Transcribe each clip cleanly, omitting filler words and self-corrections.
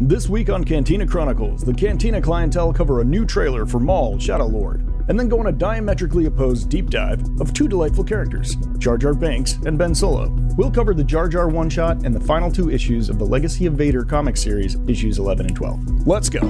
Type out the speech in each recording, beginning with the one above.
This week on Cantina Chronicles, the Cantina clientele cover a new trailer for Maul, Shadow Lord, and then go on a diametrically opposed deep dive of two delightful characters, Jar Jar Binks and Ben Solo. We'll cover the Jar Jar one-shot and the final two issues of the Legacy of Vader comic series, issues 11 and 12. Let's go!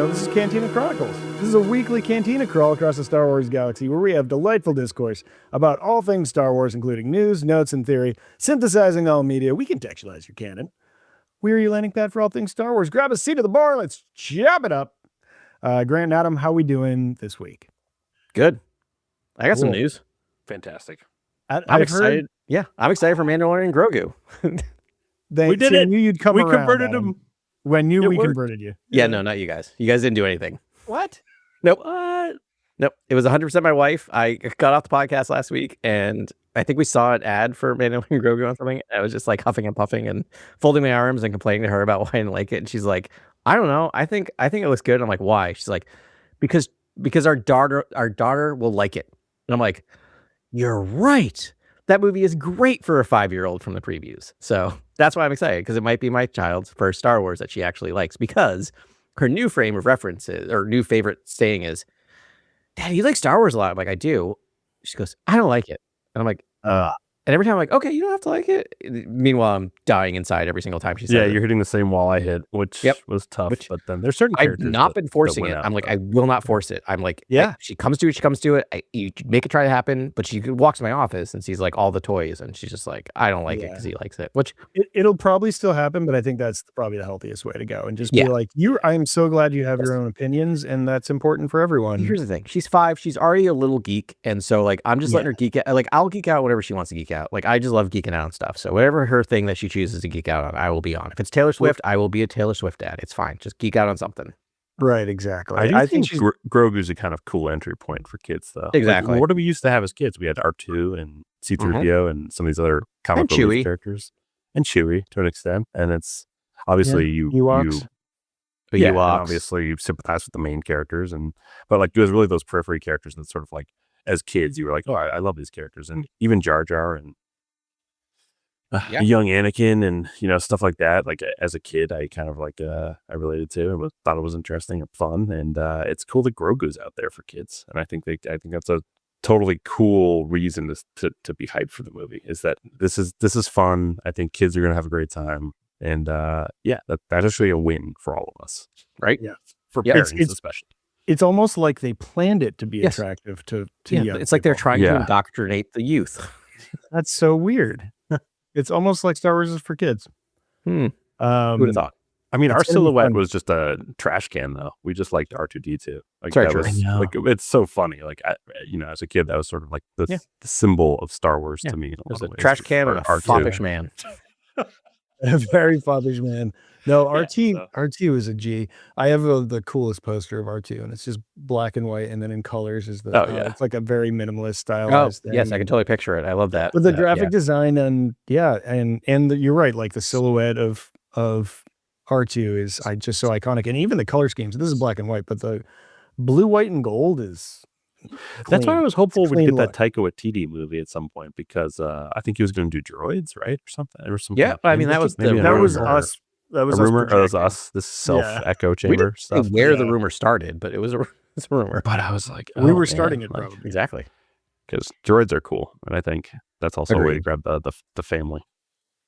This is Cantina Chronicles. This is a weekly Cantina crawl across the Star Wars galaxy where we have delightful discourse about all things Star Wars, including news, notes, and theory, synthesizing all media. We contextualize your canon. We are your landing pad for all things Star Wars. Grab a seat at the bar. Let's chop it up. Grant and Adam, how we doing this week? Good. I got some news. Fantastic. I'm excited. Yeah, I'm excited for Mandalorian and Grogu. We did it. I knew you'd come We around, converted Adam. him. We knew we worked. converted you. Yeah, no, not you guys. You guys didn't do anything. What? Nope. What? Nope. It was 100% my wife. I got off the podcast last week, and I think we saw an ad for Mandalorian and Grogu on something. I was just like huffing and puffing and folding my arms and complaining to her about why I didn't like it. And she's like, I don't know. I think it looks good. And I'm like, why? She's like, because our daughter will like it. And I'm like, you're right. That movie is great for a 5-year-old from the previews. So that's why I'm excited, because it might be my child's first Star Wars that she actually likes, because her new frame of reference is, or new favorite saying is, Dad, you like Star Wars a lot. I'm like, I do. She goes, I don't like it. And I'm like, and every time I'm like, okay, you don't have to like it. Meanwhile, I'm dying inside every single time she says it. You're hitting the same wall I hit, which was tough. But then there's certain I've characters not been forcing that it. went I'm out, like, though. I will not force it. I'm like, Yeah. she comes to it. She comes to it. You make it try to happen, but she walks to my office and sees like all the toys, and she's just like, I don't like it because he likes it. Which It'll probably still happen, but I think that's probably the healthiest way to go. And just be like, I'm so glad you have your own opinions, and that's important for everyone. here's the thing: she's 5. She's already a little geek, and so like I'm just letting her geek out. Like I'll geek out whenever she wants to geek out. Like I just love geeking out on stuff. So whatever her thing that she chooses to geek out on, I will be on. If it's Taylor Swift, I will be a Taylor Swift dad. It's fine. Just geek out on something. Right, exactly. I think Grogu's a kind of cool entry point for kids, though. Exactly. Like, what did we used to have as kids? We had R2 and C-3PO and some of these other comic relief characters, and Chewie to an extent. And it's obviously Ewoks. and obviously you sympathize with the main characters, but like there's really those periphery characters that sort of like as kids you were like, oh, I love these characters, and even Jar Jar and young Anakin and stuff like that. Like as a kid, I kind of like I related to and thought it was interesting and fun, and it's cool that Grogu's out there for kids, and I think that's a totally cool reason to be hyped for the movie. Is that this is fun. I think kids are gonna have a great time, and that's actually a win for all of us, right? Yeah, for parents especially. It's almost like they planned it to be attractive to young it's like they're trying to indoctrinate the youth. That's so weird. It's almost like Star Wars is for kids. Who would have thought? I mean, our silhouette was just a trash can, though. We just liked R2D2. Like, Sorry, that was, like it's so funny. Like, as a kid, that was sort of like the symbol of Star Wars to me. It was a trash can and a foppish man. A very foppish man. No, R2 is a G. I have the coolest poster of R2, and it's just black and white, and then in colors is the. It's like a very minimalist stylized thing. Yes, I can totally picture it. I love that. But the graphic design and you're right. Like the silhouette of R2 is just so iconic, and even the color schemes. This is black and white, but the blue, white, and gold is. That's why I was hopeful we'd get look. that Taika Waititi movie at some point, because I think he was going to do droids, right, or something. There was some. I mean that was us. That was a rumor. Us that was us. This self-echo chamber stuff. Where the rumor started, but it was a rumor. But I was like, we were starting it probably exactly because droids are cool, and I think that's also a way to grab the family.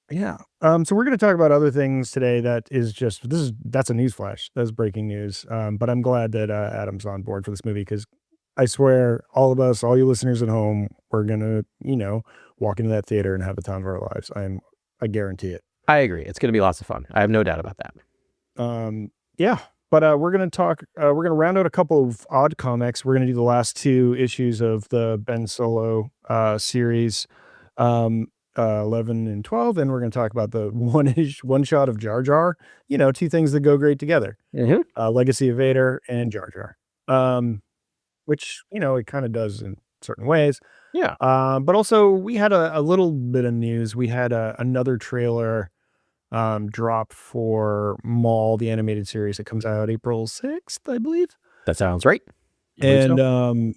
Yeah. So we're going to talk about other things today. That's a news flash. That's breaking news. But I'm glad that Adam's on board for this movie, because I swear, all of us, all you listeners at home, we're going to, walk into that theater and have the time of our lives. I guarantee it. I agree. It's going to be lots of fun. I have no doubt about that. But we're going to talk, we're going to round out a couple of odd comics. We're going to do the last 2 issues of the Ben Solo series. 11 and 12, and we're going to talk about the one shot of Jar Jar. Two things that go great together: Legacy of Vader and Jar Jar. Which it kind of does in certain ways. Yeah. But also we had a little bit of news. We had another trailer drop for Maul, the animated series that comes out April 6th, I believe. That sounds right. And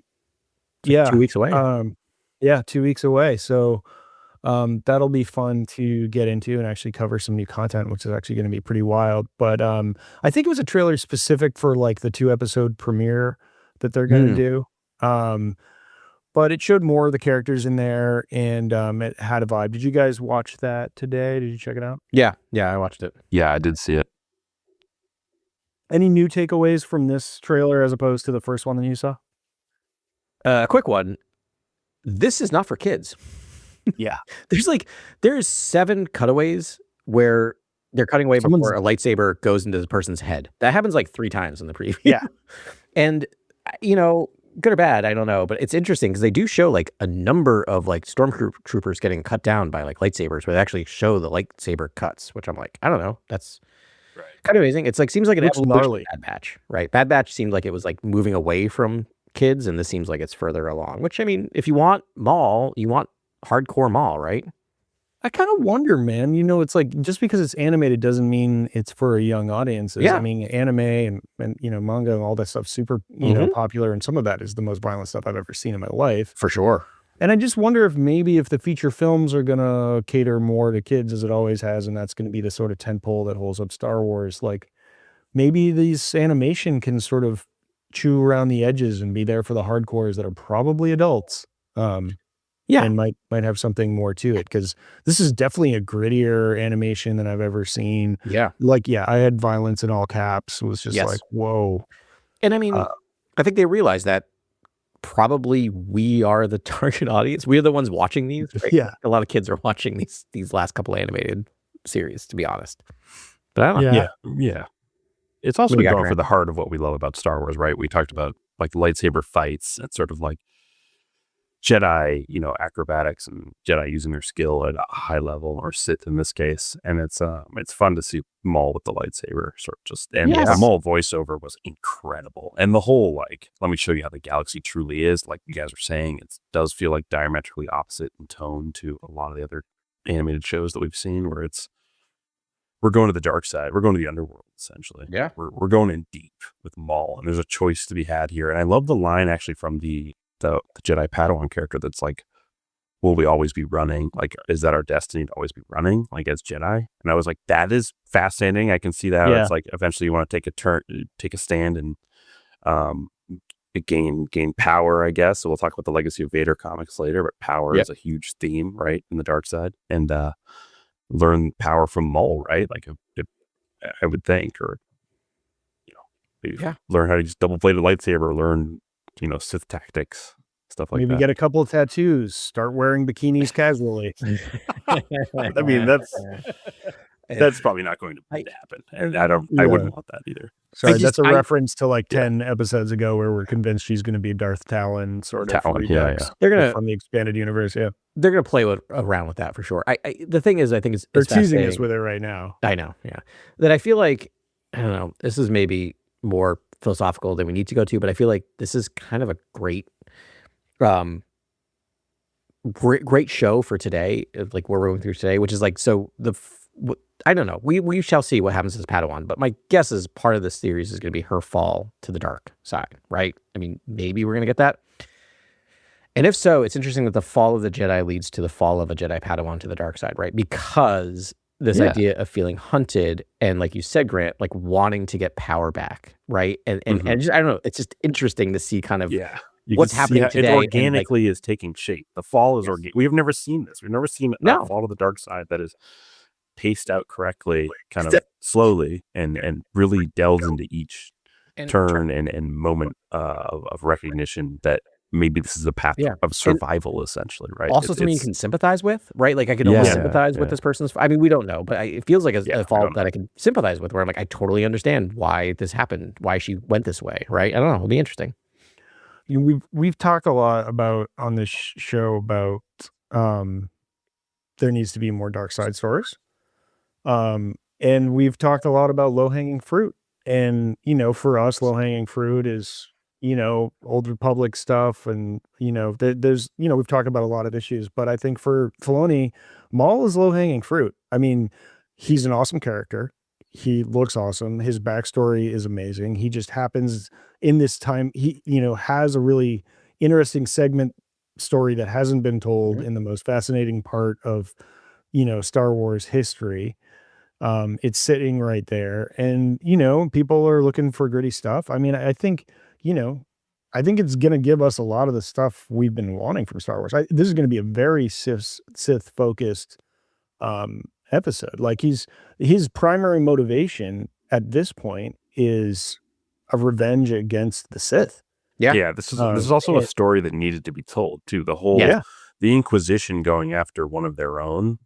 Like 2 weeks away. 2 weeks away. So that'll be fun to get into and actually cover some new content, which is actually going to be pretty wild. But I think it was a trailer specific for like the 2-episode premiere that they're going to do. But it showed more of the characters in there, and it had a vibe. Did you guys watch that today? Did you check it out? Yeah, I watched it. Yeah, I did see it. Any new takeaways from this trailer as opposed to the first one that you saw? A quick one. This is not for kids. Yeah. There's 7 cutaways where they're cutting away before a lightsaber goes into the person's head. That happens like 3 times in the preview. Yeah. And, good or bad, I don't know. But it's interesting because they do show like a number of like stormtroopers getting cut down by like lightsabers where they actually show the lightsaber cuts, which I'm like, I don't know. That's kind of amazing. It's like, seems like an evolution of Bad Batch, right? Bad Batch seemed like it was like moving away from kids, and this seems like it's further along, which, I mean, if you want Maul, you want hardcore Maul, right? I kind of wonder, man, it's like just because it's animated doesn't mean it's for a young audience. Yeah. I mean, anime and manga and all that stuff super, popular. And some of that is the most violent stuff I've ever seen in my life. For sure. And I just wonder if maybe if the feature films are going to cater more to kids as it always has, and that's going to be the sort of tentpole that holds up Star Wars, like maybe these animation can sort of chew around the edges and be there for the hardcores that are probably adults. And might have something more to it, because this is definitely a grittier animation than I've ever seen. Yeah. I had violence in all caps. It was just like, whoa. And I mean, I think they realize that probably we are the target audience. We're the ones watching these. Right? Yeah. A lot of kids are watching these last couple animated series, to be honest. But I don't know. Yeah. It's also What do you got, going for Grant? the heart of what we love about Star Wars, right? We talked about like lightsaber fights and sort of like Jedi, acrobatics and Jedi using their skill at a high level, or Sith in this case. And it's fun to see Maul with the lightsaber the Maul voiceover was incredible. And the whole, like, let me show you how the galaxy truly is, like you guys were saying, it does feel like diametrically opposite in tone to a lot of the other animated shows that we've seen, where we're going to the dark side. We're going to the underworld, essentially. Yeah. We're going in deep with Maul, and there's a choice to be had here. And I love the line actually from the Jedi Padawan character that's like, will we always be running? Like, is that our destiny to always be running, like as Jedi? And I was like, that is fascinating. I can see that. It's like eventually you want to take a stand and gain power, I guess. So we'll talk about the Legacy of Vader comics later, but power is a huge theme, right, in the dark side. And learn power from Maul, right? Like I would think, or maybe learn how to use double-bladed lightsaber, learn Sith tactics, stuff like that. Maybe get a couple of tattoos, start wearing bikinis casually. I mean, that's probably not going to happen, and I wouldn't want that either. Sorry, that's a reference to like 10 episodes ago where we're convinced she's going to be Darth Talon, sort of. They're gonna from the expanded universe. Yeah, they're gonna play around with that for sure. The thing is, I think they're teasing us with it right now. I know, that I feel like, I don't know. This is maybe more philosophical than we need to go to, but I feel like this is kind of a great show for today, like we're going through today, which is like, so I don't know, we shall see what happens as Padawan, but my guess is part of this series is going to be her fall to the dark side, right? I mean, maybe we're going to get that, and if so, it's interesting that the fall of the Jedi leads to the fall of a Jedi Padawan to the dark side, right? Because this idea of feeling hunted, and like you said, Grant, like wanting to get power back, right? And just, I don't know, it's just interesting to see kind of what's happening today. It organically is taking shape. The fall is organic. We have never seen this. We've never seen a fall to the dark side that is paced out correctly, kind of slowly, and really delves into each turn and moment of recognition that maybe this is a path of survival, essentially, right? Also, something you can sympathize with, right? Like I can almost sympathize with this person's. I mean, we don't know, but it feels like a fault that I can sympathize with. Where I'm like, I totally understand why this happened, why she went this way, right? I don't know. It'll be interesting. We've talked a lot about on this show about there needs to be more dark side stories. And we've talked a lot about low-hanging fruit. And, for us, low-hanging fruit is, Old Republic stuff. And, there's, we've talked about a lot of issues. But I think for Filoni, Maul is low-hanging fruit. I mean, he's an awesome character. He looks awesome. His backstory is amazing. He just happens in this time, he, has a really interesting segment story that hasn't been told in the most fascinating part of, Star Wars history. It's sitting right there, and people are looking for gritty stuff. I mean, I think it's going to give us a lot of the stuff we've been wanting from Star Wars. This is going to be a very Sith focused episode. Like his primary motivation at this point is a revenge against the Sith. Yeah. This is also a story that needed to be told too. The whole the Inquisition going after one of their own.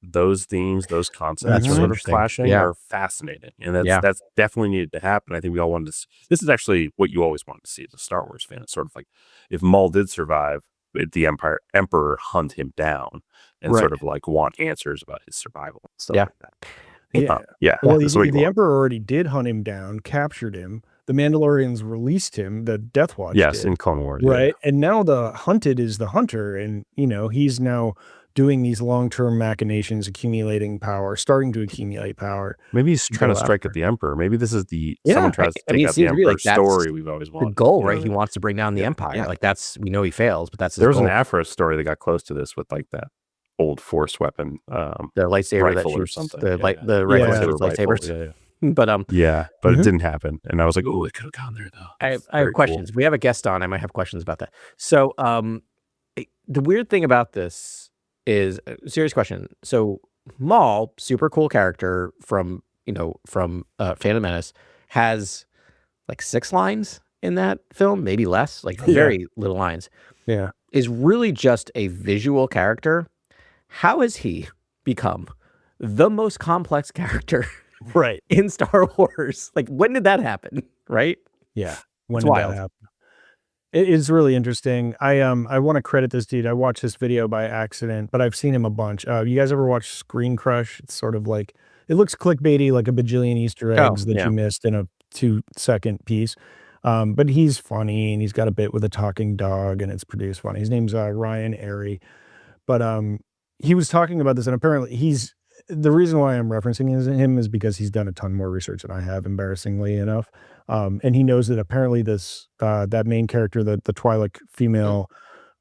Those themes, those concepts sort of clashing are fascinating, and that's definitely needed to happen. I think we all wanted to. This is actually what you always wanted to see as a Star Wars fan. It's sort of like if Maul did survive, the Emperor hunt him down and sort of like want answers about his survival. And stuff like that. Well, the Emperor already did hunt him down, captured him. The Mandalorians released him. The Death Watch did, in Clone Wars, right? And now the hunted is the hunter, and he's now doing these long-term machinations, accumulating power, starting to accumulate power. Maybe he's trying to strike at the Emperor. Maybe this is someone tries to take out the Emperor's story we've always wanted. The goal, right? He wants to bring down the Empire. Yeah. Like we know he fails, but that's his goal. There was an Afro story that got close to this with like that old Force weapon, the lightsaber that shoots the lightsabers. But it didn't happen, and I was like, oh, it could have gone there though. I have questions. If we have a guest on, I might have questions about that. So the weird thing about this is a serious question. So Maul, super cool character from Phantom Menace, has like 6 lines in that film, maybe less, like very little lines. Yeah. Is really just a visual character. How has he become the most complex character in Star Wars? Like, when did that happen? Right? Yeah. When did that happen? It is really interesting. I want to credit this dude. I watched this video by accident, but I've seen him a bunch. You guys ever watch Screen Crush? It's sort of like, it looks clickbaity, like a bajillion Easter eggs that you missed in a 2-second piece. But he's funny, and he's got a bit with a talking dog, and it's produced funny. His name's Ryan Airy. But he was talking about this, and apparently the reason why I'm referencing him is because he's done a ton more research than I have, embarrassingly enough. And he knows that apparently this that main character, the Twi'lek female,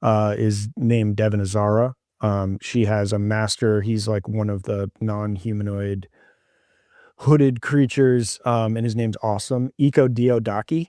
is named Devin Azara. She has a master. He's like one of the non-humanoid hooded creatures, and his name's awesome. Iko Diodaki,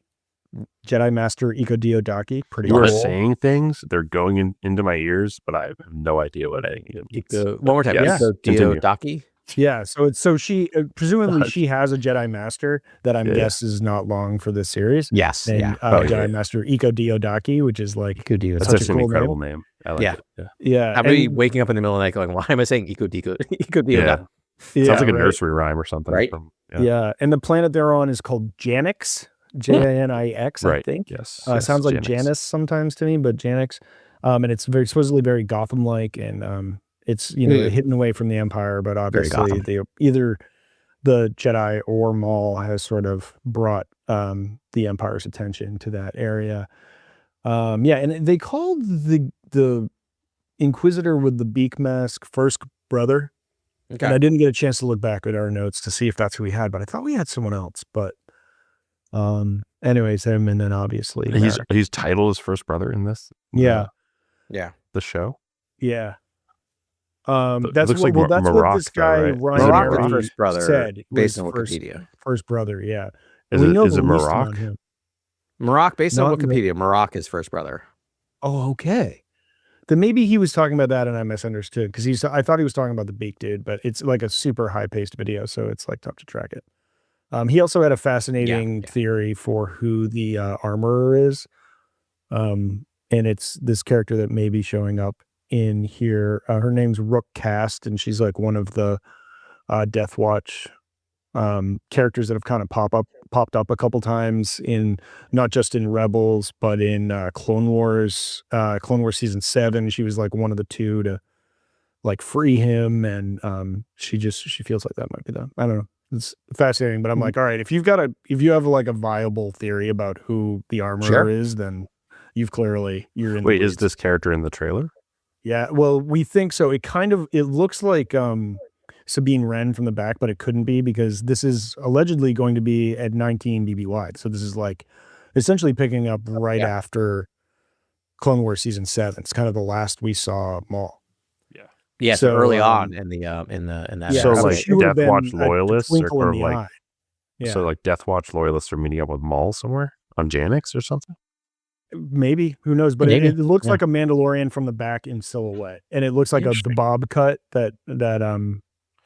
Jedi Master Iko Diodaki. Pretty cool. You are saying things, they're going into my ears, but I have no idea what any of it means. One more time. Iko Diodaki? Yeah, so she presumably she has a Jedi Master that I'm guess is not long for this series. Yes, named, Jedi Master Iko Diodaki, which is like that's such an incredible name. I like it. Yeah. How many waking up in the middle of the night going, why am I saying Iko Diodaki? Sounds like a nursery rhyme or something. Right? And the planet they're on is called Janix, Janix, I think. Yes. Sounds like Janix. Janice sometimes to me, but Janix. And it's supposedly very Gotham-like, and it's hidden away from the Empire, but obviously either the Jedi or Maul has sort of brought the Empire's attention to that area. And they called the Inquisitor with the beak mask first brother. Okay. And I didn't get a chance to look back at our notes to see if that's who we had, but I thought we had someone else. But anyways, him, and then obviously he's titled as first brother in this. Yeah. The show. Yeah. That's what this guy Ryan Marok's first brother said based on Wikipedia. First brother, yeah. Is it Marok? Marok, based on Wikipedia, Marok is first brother. Oh, okay. Then maybe he was talking about that and I misunderstood, because I thought he was talking about the beak dude, but it's like a super high-paced video, so it's like tough to track it. He also had a fascinating theory for who the armorer is. And it's this character that may be showing up in here. Her name's Rook Cast, and she's like one of the Death Watch characters that have kind of popped up a couple times, in not just in Rebels but in Clone Wars season 7. She was like one of the 2 to like free him, and she feels like that might be them. I don't know. It's fascinating, but I'm like, all right, if you have like a viable theory about who the armorer is, then you're in. Wait, the is lead. this character in the trailer? Yeah, well, we think so. It looks like Sabine Wren from the back, but it couldn't be because this is allegedly going to be at 19 BBY. So this is like essentially picking up right after Clone Wars season 7. It's kind of the last we saw Maul. Yeah, so early on in that. Yeah, so so like she would have Death been Watch a loyalists are twinkle in kind of the like eye. Yeah. so like Death Watch loyalists are meeting up with Maul somewhere on Janix or something. Maybe, who knows? But Maybe. it looks like a Mandalorian from the back in silhouette, and it looks like the bob cut that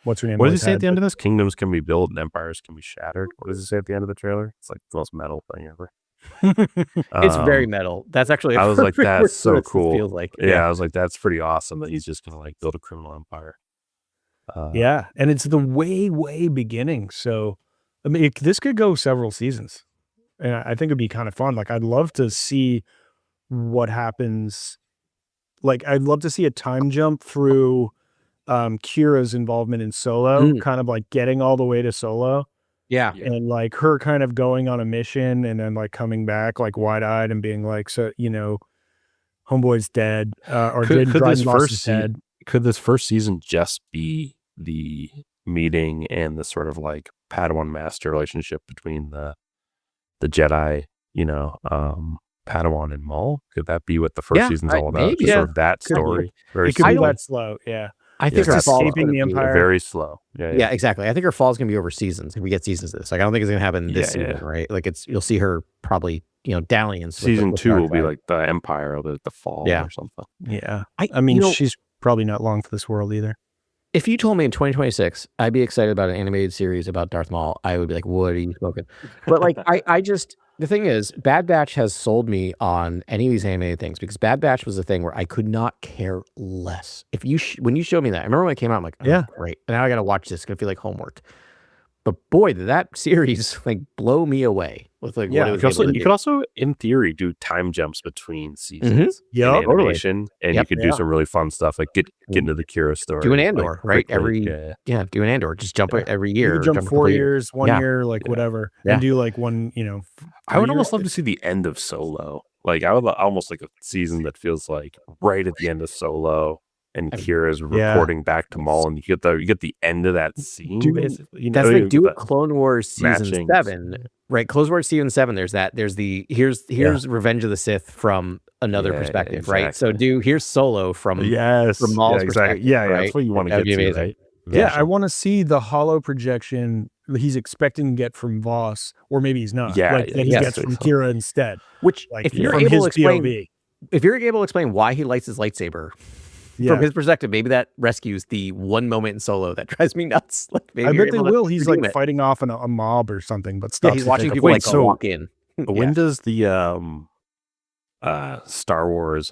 what's her name? What does it say at the end of this? Kingdoms can be built and empires can be shattered. What does it say at the end of the trailer? It's like the most metal thing ever. It's very metal. That's actually. I was like, that's so cool. Feels like. Yeah, I was like, that's pretty awesome that he's just gonna like build a criminal empire. Yeah, and it's the way beginning. So, I mean, this could go several seasons, and I think it'd be kind of fun. Like, I'd love to see what happens. Like, I'd love to see a time jump through Kira's involvement in Solo, kind of like getting all the way to Solo. Yeah. And like her kind of going on a mission and then like coming back like wide-eyed and being like, so, homeboy's dead, or could this first dead. Could this first season just be the meeting and the sort of like Padawan master relationship between the Jedi, Padawan and Maul? Could that be what the first season's all about? Maybe. Just sort of that story. Very It could slow. be that slow. Yeah. I think her just fall escaping the Empire. Very slow. Yeah, exactly. I think her fall is gonna be over seasons. If we get seasons of this, like I don't think it's gonna happen this season, right? Like you'll see her probably, dalliance. Season 2 will be like the Empire or the fall or something. Yeah. I mean, she's probably not long for this world either. If you told me in 2026 I'd be excited about an animated series about Darth Maul, I would be like, what are you smoking? But like the thing is, Bad Batch has sold me on any of these animated things because Bad Batch was a thing where I could not care less. If you when you showed me that, I remember when it came out, I'm like, oh, great. And now I got to watch this. It's going to feel like homework. But boy, did that series like blow me away with like what it was. You could also, in theory, do time jumps between seasons. Yeah, animation, and you could do some really fun stuff like get into the Kira story. Do an Andor, right? Quickly. Do an Andor. Just jump it every year. You could jump 4 years, 1 year, like whatever, and do like one. I would almost love to see the end of Solo. Like I would almost like a season that feels like right at the end of Solo. And Kira's reporting back to Maul, and you get the end of that scene. Basically, that's like do a Clone Wars season 7, right? Clone Wars season 7. There's that. There's the here's Revenge of the Sith from another perspective, right? So here's Solo from Maul's perspective. Yeah, right? That's what you want to get to, right? Yeah, I want to see the hollow projection he's expecting to get from Voss, or maybe he's not. Yeah, that he gets from Kira instead. Which, like, if you're from able his to explain, POV. if you're able to explain why he lights his lightsaber. From his perspective, maybe that rescues the one moment in Solo that drives me nuts. Like maybe I bet they will. He's like fighting off a mob or something, but stops. Yeah, he's watching people walk in. When does the Star Wars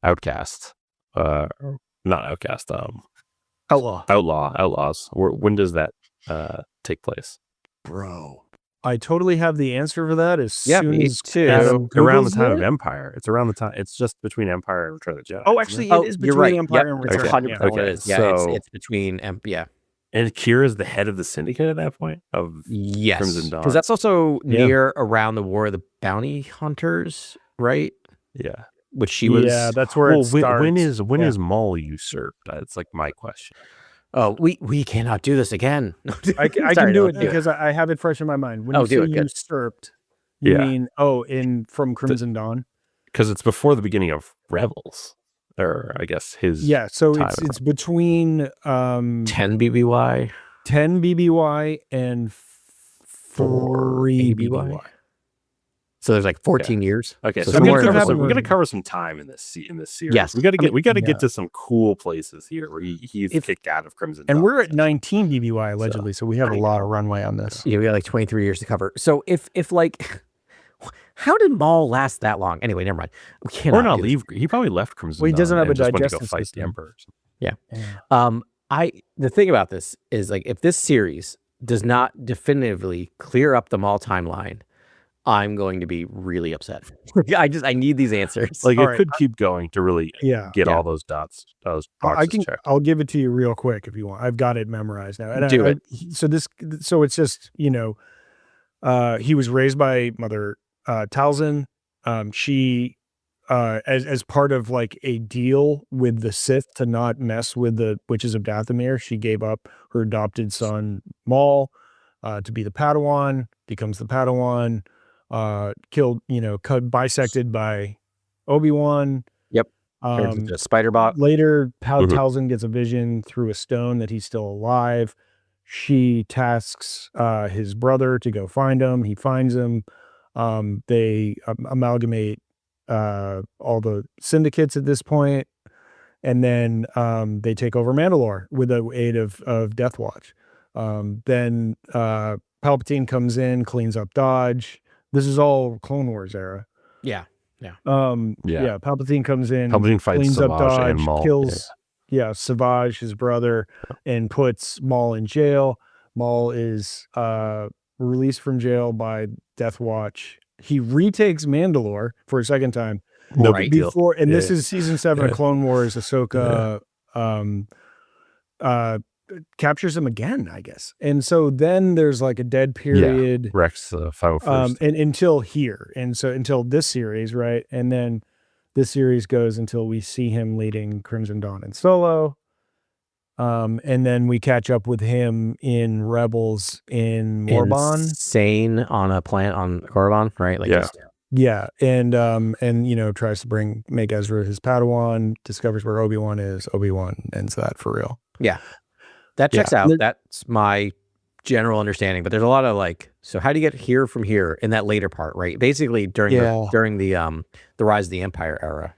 Outcast not Outcast Outlaws, when does that take place? Bro, I totally have the answer for that. As soon as around the time of Empire. It's around the time. It's just between Empire and Return of the Jedi. Oh, actually, it is between Empire and Return. 100% what it is. Yeah, it's between And Kira's the head of the syndicate at that point of Crimson Dawn. Because that's also near around the War of the Bounty Hunters, right? Yeah, which she was. Yeah, that's where it starts. When is Maul usurped? That's like my question. Oh, we cannot do this again. I can do it because I have it fresh in my mind. When you say usurped, you mean from Crimson Dawn? Because it's before the beginning of Rebels, or I guess his. Yeah, so it's between 10 BBY, 10 BBY, and 3 BBY. So there's like 14 years. Okay, so we're gonna cover some time in this series. Yes, we got to get to some cool places here where he's kicked out of Crimson Dawn. And we're at 19 BBY allegedly, so we have a lot of runway on this. Yeah, we got like 23 years to cover. So if like, how did Maul last that long? Anyway, never mind. We cannot. Or not leave. He probably left Crimson Dawn. Well, he doesn't have a digestive system. Fight the Emperor. Yeah. The thing about this is like if this series does not definitively clear up the Maul timeline, I'm going to be really upset. I need these answers. Like All it right. could keep going to really get Yeah. all those dots, those boxes checked. I'll give it to you real quick if you want. I've got it memorized now. And Do it. So it's just, he was raised by Mother Talzin. She as part of like a deal with the Sith to not mess with the witches of Dathomir, she gave up her adopted son Maul to be the Padawan, becomes the Padawan, killed, bisected by Obi-Wan. Yep. Turns into a spider bot. Later, Talzin gets a vision through a stone that he's still alive. She tasks his brother to go find him. He finds him. They amalgamate all the syndicates at this point, and then they take over Mandalore with the aid of Death Watch. Then Palpatine comes in, cleans up Dodge. This is all Clone Wars era. Yeah. Palpatine comes in, Palpatine fights cleans up Savage and Dodge, Maul. kills Savage, his brother, and puts Maul in jail. Maul is released from jail by Death Watch. He retakes Mandalore for a second time. No Right. big deal. Before, and this is season 7 of Clone Wars. Ahsoka captures him again, I guess. And so then there's like a dead period. Rex 501st. And until here. And so until this series, right? And then this series goes until we see him leading Crimson Dawn and Solo. And then we catch up with him in Rebels in Morban. Insane on a planet on Korriban, right? Like And tries to make Ezra his Padawan, discovers where Obi-Wan is. Obi-Wan ends that for real. Yeah. That checks out. That's my general understanding. But there's a lot of so how do you get here from here in that later part, right? Basically during the Rise of the Empire era.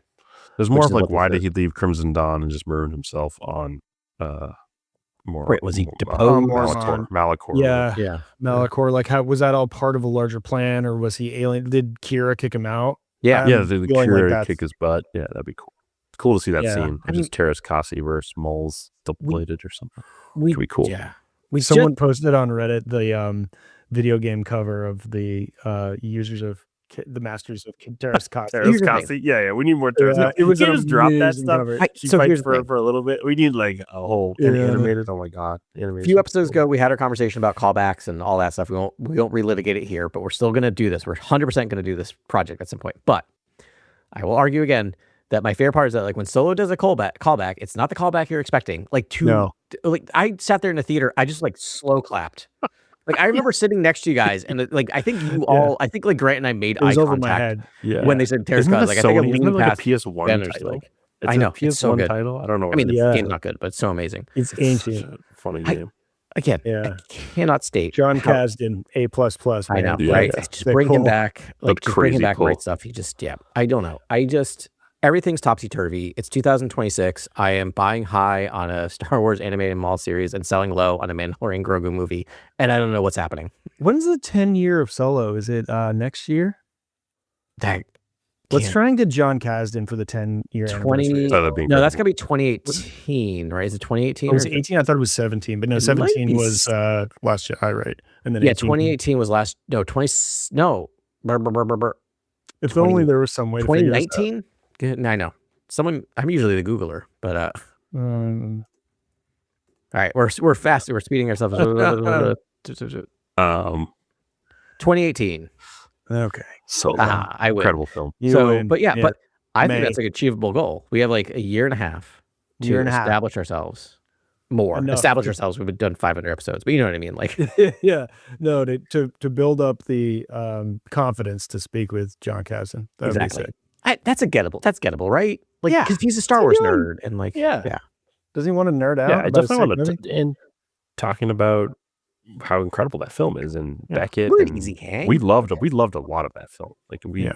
There's more of why did he leave Crimson Dawn and just maroon himself on Wait, was he deposed? Malachor. Yeah. Malachor. How was that all part of a larger plan, or was he alien? Did Kira kick him out? Yeah. The Kira kick his butt. Yeah, that'd be cool. It's cool to see that scene. Just Terrace Kasi versus Maul's double-bladed or something. Could be cool. Yeah. Someone posted on Reddit the video game cover of the users of the Masters of Terrace Kasi. Terrace Kasi. Yeah. We need more Terrace. It was you just drop that stuff. She so fights for a little bit. We need a whole animated. Oh my god! A few episodes ago, we had our conversation about callbacks and all that stuff. We won't relitigate it here, but we're still going to do this. We're 100% going to do this project at some point. But I will argue again that my favorite part is that when Solo does a callback, it's not the callback you're expecting. I sat there in the theater, I just slow clapped. I remember sitting next to you guys, and I think you all, I think Grant and I made eye contact when they said Terrace Kasi. I think I'm leaning past a PS1 title. I know, it's a PS1 it's so good. title. I don't know. I mean, the game's not good, but it's so amazing. It's ancient. It's a funny game. Again, I cannot state. John Kasdan, A++. I know, man. right? Just bring him back. Just bring him back great stuff. I don't know. Everything's topsy-turvy. It's 2026. I am buying high on a Star Wars animated Maul series and selling low on a Mandalorian Grogu movie, and I don't know what's happening. When's the 10-year of Solo? Is it next year? Let's try and get John Kasdan for the 10-year anniversary. No, that's going to be 2018, right? Is it 2018? Oh, was it 18? I thought it was 17, but no, 17 was Last Jedi, right? And then 2018 was last. No, 20. No. If only there was some way to figure this out. 2019? I know. I'm usually the Googler, but all right, we're fast. We're speeding ourselves. 2018. Okay. I win. Incredible film. But I think that's an achievable goal. We have a year and a half to establish ourselves more. Establish ourselves. We've done 500 episodes, but you know what I mean. Yeah. No, to build up the confidence to speak with John Kasdan. Exactly. That's gettable, right? Because he's a Star Wars nerd, and doesn't he want to nerd out? Yeah, I definitely want to. And talking about how incredible that film is, and Beckett, we're an easy hang. We loved a lot of that film.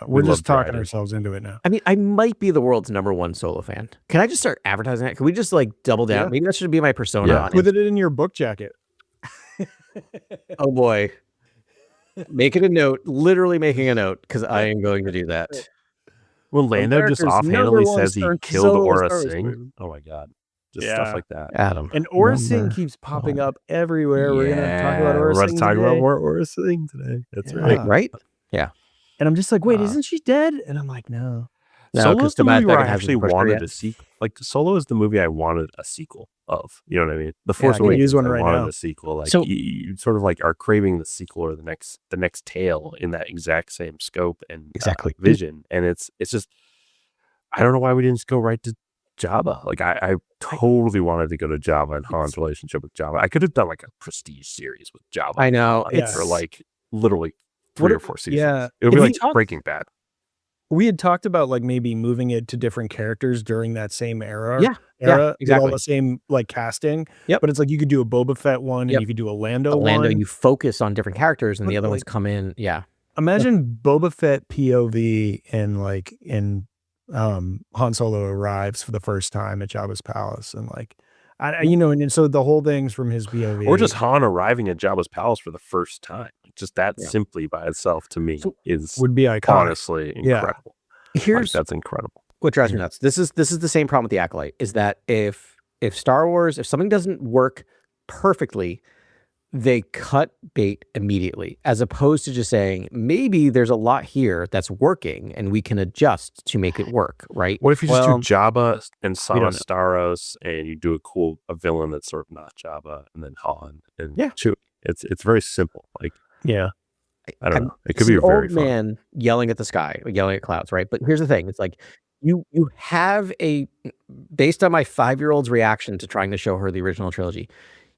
We're just talking ourselves into it now. I mean, I might be the world's #1 Solo fan. Can I just start advertising that? Can we just double down? Yeah. Maybe that should be my persona. Yeah. Put it in your book jacket. Oh boy, making a note. Literally making a note, because I am going to do that. When Lando just offhandedly says he killed Aura Singh. Oh my god. Just stuff like that. Adam. And Aura Singh keeps popping up everywhere. We're going to talk about Aura Singh. We're going to talk about more Aura Singh today. That's right. Right? Yeah. And I'm just like, wait, Uh, isn't she dead? And I'm like, no. No, Solo 'cause is the Matt movie where I Beckett hasn't actually pushed her wanted yet. to see. Like Solo is the movie I wanted a sequel of. You know what I mean? The I Force could Awakens. use one I right wanted now. a sequel. Like So- you sort of like are craving the sequel or the next tale in that exact same scope and Exactly. vision. And it's just I don't know why we didn't just go right to Jabba. Like I totally wanted to go to Jabba and Han's relationship with Jabba. I could have done like a prestige series with Jabba. I know. For like literally 3 or 4 seasons. yeah. It would be If we like talk- Breaking Bad. We had talked about like maybe moving it to different characters during that same era. Yeah, With all exactly. the same like casting. Yep. But it's like you could do a Boba Fett one and Yep. you could do a Lando Orlando, one. you focus on different characters, and But, the other ones like- come in. Yeah. Imagine Boba Fett POV in Han Solo arrives for the first time at Jabba's palace, and like and so the whole thing's from his POV. Or just Han arriving at Jabba's palace for the first time. Just that Yeah. simply by itself to me is would be iconic. honestly Yeah. incredible. Here's That's incredible. what drives me nuts. This is the same problem with the Acolyte, is that if Star Wars, if something doesn't work perfectly, they cut bait immediately, as opposed to just saying, maybe there's a lot here that's working and we can adjust to make it work, right? What if you just Well, do Jabba and don't Sama know. Staros and you do a villain that's sort of not Jabba and then Han and Yeah. Chewie? It's very simple. Like Yeah. I don't I'm- know. It could it's be an very old fun. man yelling at the sky, or yelling at clouds, right? But here's the thing: it's like you have based on my 5-year-old's reaction to trying to show her the original trilogy,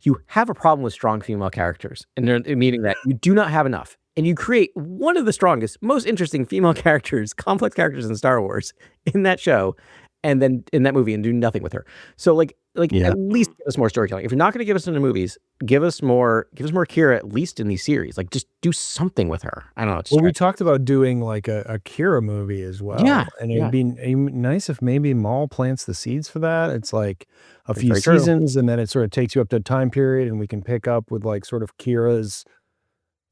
you have a problem with strong female characters, and meaning that you do not have enough, and you create one of the strongest, most interesting female characters, complex characters in Star Wars in that show, and then in that movie, and do nothing with her. So like Yeah. at least give us more storytelling. If you're not going to give us in the movies, give us more Kira at least in these series. Like just do something with her. I don't know. It's Well, we talked about doing like a Kira movie as well. Yeah, And it'd be nice if maybe Maul plants the seeds for that. It's like a few very true. seasons and then it sort of takes you up to a time period and we can pick up with like sort of Kira's,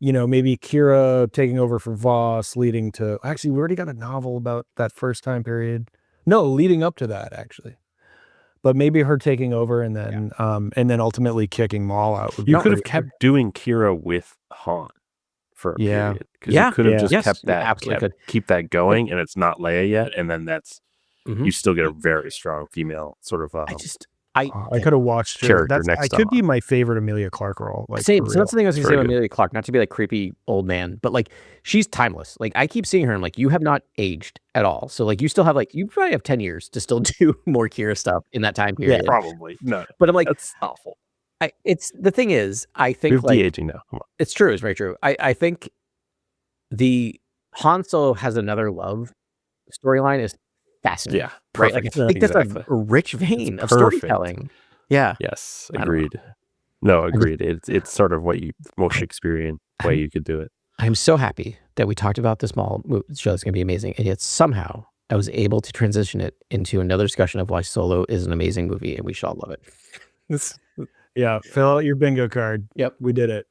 maybe Kira taking over for Voss, leading to, actually, we already got a novel about that first time period. No, leading up to that, actually. But maybe her taking over and then ultimately kicking Maul out. would be You could have great. kept doing Kira with Han for a Yeah. period. Because Yeah. you could have Yeah. just Yes, kept you that absolutely keep that going and it's not Leia yet. And then Mhm. you still get a very strong female sort of I could have watched her. character next I to could be Han. my favorite Amelia Clark role. Like, Same. for So that's the thing I was going to say Very about good. Amelia Clark, not to be like creepy old man, but like she's timeless. Like I keep seeing her and like you have not aged at all. So like you still have you probably have 10 years to still do more Kira stuff in that time period. Probably. No. But I'm like, That's awful. it's the thing is, I We think have de-aging now. Come on. it's true. It's very true. I think the Han Solo has another love storyline is fascinating. Yeah. Right. Like I Perfect. think that's Exactly. a rich vein of perfect. storytelling. Yeah. Yes, I don't know. agreed. No, agreed. It's sort of what you most Shakespearean way you could do it. I'm so happy that we talked about this Maul show that's going to be amazing, and yet somehow I was able to transition it into another discussion of why Solo is an amazing movie, and we should all love it. Yeah, fill out your bingo card. Yep. We did it.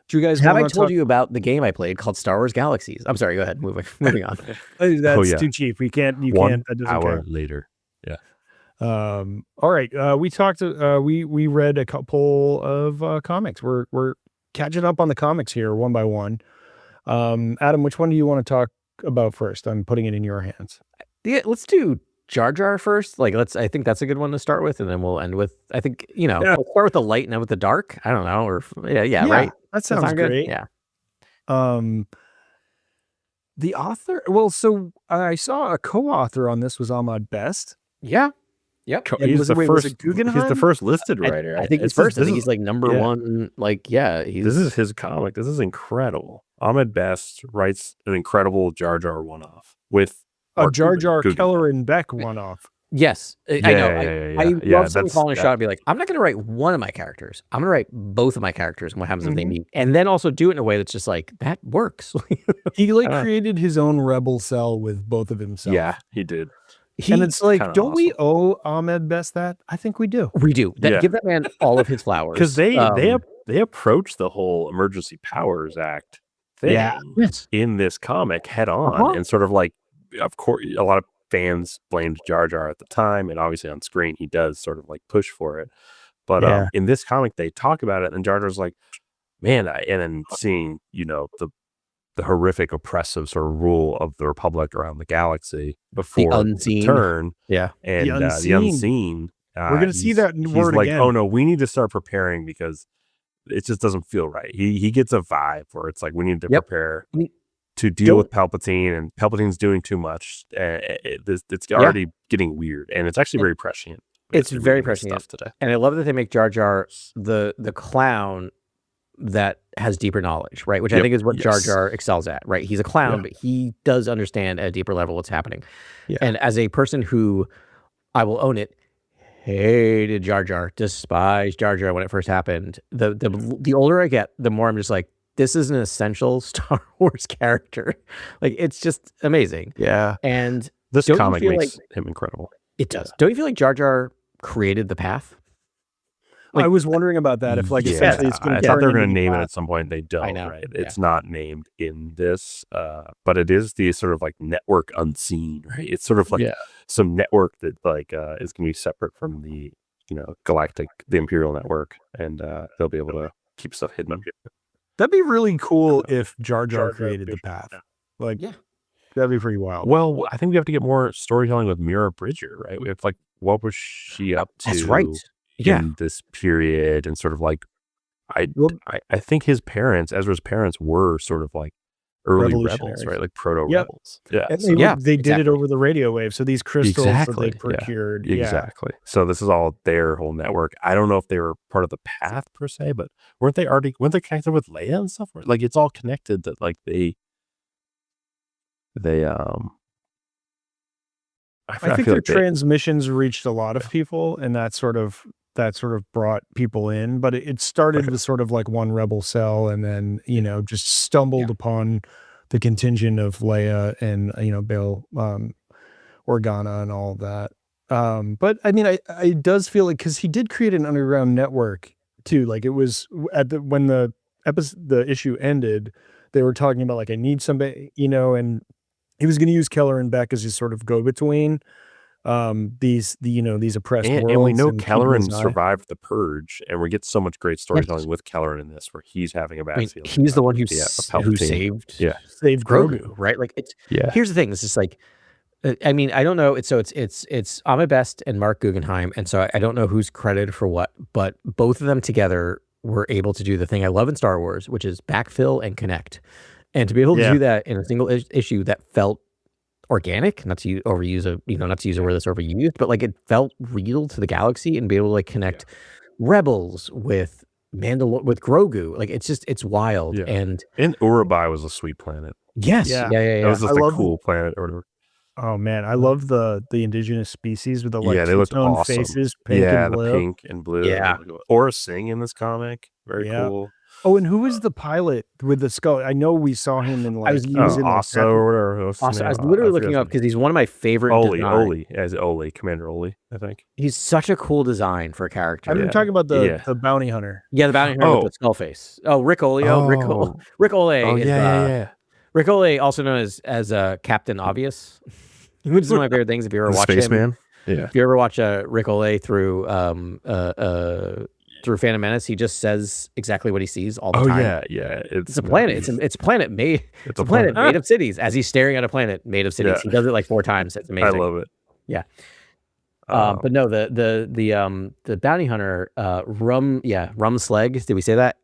Do you guys Have I wanna told talk- you about the game I played called Star Wars Galaxies? I'm sorry. Go ahead. Moving on. That's yeah. too cheap. We can't. You 1 can't. That doesn't hour count. later. All right. We talked. We read a couple of comics. We're catching up on the comics here one by one. Adam, which one do you want to talk about first? I'm putting it in your hands. Yeah, let's do Jar Jar first. I think that's a good one to start with, and then we'll end with. I think Yeah. we'll start with the light and end with the dark. I don't know, or yeah, right. That Does that sounds sound good? great. Yeah. The author. Well, so I saw a co-author on this was Ahmad Best. Yeah. Yep. And He's was the it first. Guggenheim? He's the first listed writer. I think he's It's just- first. I this think is- he's like number yeah. one. Like, yeah, he's This is his comic. This is incredible. Ahmed Best writes an incredible Jar Jar one-off with A Mark Jar Jar Guggenheim. Keller and Beck one-off. Yes, I know. Yeah. I Yeah, love someone that's- calling a that- shot and be like, I'm not going to write one of my characters. I'm going to write both of my characters and what happens if they Mhm. meet. And then also do it in a way that's just like, that works. He Uh. created his own rebel cell with both of himself. Yeah, he did. And it's like, kinda don't we owe Ahmed Best that? I think we do. We do. Yeah. Give that man all of his flowers. Because they approach the whole Emergency Powers Act thing Yeah. Yes. in this comic head on, Uh-huh. and sort of like, of course, a lot of fans blamed Jar Jar at the time, and obviously on screen he does sort of like push for it. But Yeah. in this comic, they talk about it, and Jar Jar's like, man, and then seeing the horrific oppressive sort of rule of the Republic around the galaxy before the unseen. turn. Yeah. And the unseen. We're going to see that he's word like, again. oh no, we need to start preparing because it just doesn't feel right. He gets a vibe where it's like we need to prepare to deal with Palpatine, and Palpatine's doing too much. It's already getting weird, and it's actually very prescient. It's very prescient stuff today, and I love that they make Jar Jar the clown that has deeper knowledge, right? Which I think is what Jar Jar excels at, right? He's a clown, but he does understand at a deeper level what's happening. Yeah. And as a person who, I will own it, hated Jar Jar, despised Jar Jar when it first happened. The older I get, the more I'm just like, this is an essential Star Wars character. Like, it's just amazing. Yeah. And this comic makes him incredible. It does. Don't you feel like Jar Jar created the path? Like, I was wondering about that. If essentially it's going to. I thought they were going to name it at some point. They don't. I know. Right? Yeah. It's not named in this, but it is the sort of like network unseen. Right? It's sort of like some network that like is going to be separate from the galactic, the Imperial network, and they'll be able to keep stuff hidden. That'd be really cool if Jar Jar created the path. Like, that'd be pretty wild. Well, I think we have to get more storytelling with Mira Bridger, right? We have like, what was she up to? That's right. In this period, and sort of like, I think his parents, Ezra's parents, were sort of like early rebels, right? Like proto rebels. Yeah, and they did it over the radio wave. So these crystals that they procured, exactly. So this is all their whole network. I don't know if they were part of the path per se, but weren't they connected with Leia and stuff? Like, it's all connected. That like they I think their transmissions reached a lot of people, and that sort of brought people in. But it started with sort of like one rebel cell, and then just stumbled upon the contingent of Leia and Bail Organa and all of that. But I mean, it does feel like, because he did create an underground network too. Like, it was when the issue ended, they were talking about like, I need somebody, and he was going to use Keller and Beck as his sort of go-between these oppressed worlds. And we know Kelleran survived the purge, and we get so much great storytelling with Kelleran in this, where he's having a bad feeling. He's the one who saved Grogu, right? Like, here's the thing. It's just like, I mean, I don't know. It's Ahmed Best and Mark Guggenheim, and so I don't know who's credited for what, but both of them together were able to do the thing I love in Star Wars, which is backfill and connect. And to be able to do that in a single issue that felt organic, not to overuse a word that's overused, but like, it felt real to the galaxy, and be able to like connect Rebels with with Grogu. Like, it's wild. And Urabai was a sweet planet. Yes. Yeah. That was just a cool planet or whatever. Oh man, I love the indigenous species with the they looked awesome. faces, pink and blue. The pink and blue. Yeah. Aura Singh in this comic, very cool. Oh, and who was the pilot with the skull? I know we saw him in like Osso or whatever. Osso. I was literally looking up because he's one of my favorite. Oli, Commander Oli, I think. He's such a cool design for a character. I'm talking about the bounty hunter. Yeah, the bounty hunter with the skull face. Oh, Rick Olio. Rick Ole. Rick Ole, also known as Captain Obvious. Which is one of my favorite things. If you ever watch Spaceman. If you ever watch Rick Ole through Phantom Menace, he just says exactly what he sees all the time. It's a planet. It's a planet made. It's a planet made of cities. As he's staring at a planet made of cities, he does it like 4 times. It's amazing. I love it. Yeah. But no, the bounty hunter, Rum Sleg. Did we say that?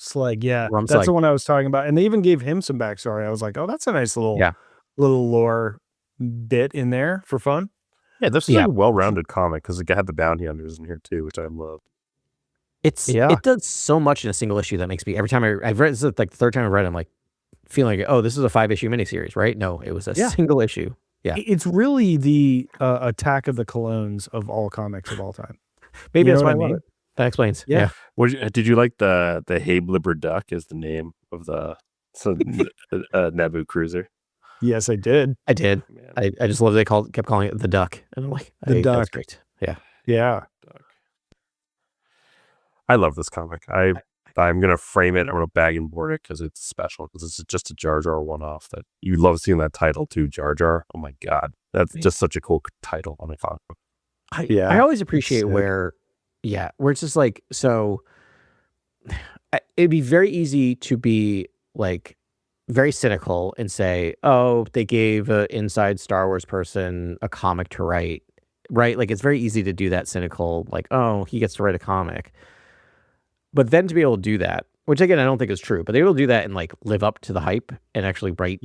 Sleg. Yeah, that's the one I was talking about. And they even gave him some backstory. I was like, oh, that's a nice little lore bit in there for fun. Yeah, this is a well-rounded comic, because it had the bounty hunters in here too, which I loved. It does so much in a single issue that makes me, every time I've read, this is like the 3rd time I've read it, I'm like feeling like, oh, this is a 5-issue miniseries, right? No, it was a single issue. Yeah, it's really the Attack of the Clones of all comics of all time. Maybe that's why I love it. That explains. Yeah. Did you like the Habe Liber Duck is the name of the Naboo cruiser? Yes, I did. I did. I just love they kept calling it the Duck, and I'm like, the Duck. That's great. Yeah. Duck. I love this comic. I'm gonna frame it. I'm gonna bag and board it because it's special. Because it's just a Jar Jar one-off that you love seeing that title too, Jar Jar. Oh my god, that's just such a cool title on a comic book. I always appreciate where it's just like, so it'd be very easy to be like very cynical and say, oh, they gave an inside Star Wars person a comic to write, right? Like, it's very easy to do that cynical, like, oh, he gets to write a comic. But then to be able to do that, which again, I don't think is true, but they will do that and like live up to the hype and actually write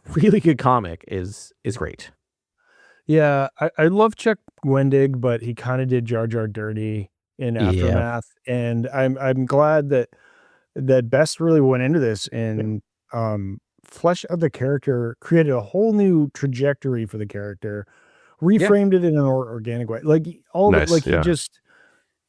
really good comic is great. Yeah, I love Chuck Wendig, but he kind of did Jar Jar dirty in Aftermath, and I'm glad that Best really went into this and fleshed out the character, created a whole new trajectory for the character, reframed it in an organic way. Like all Nice, like yeah. he just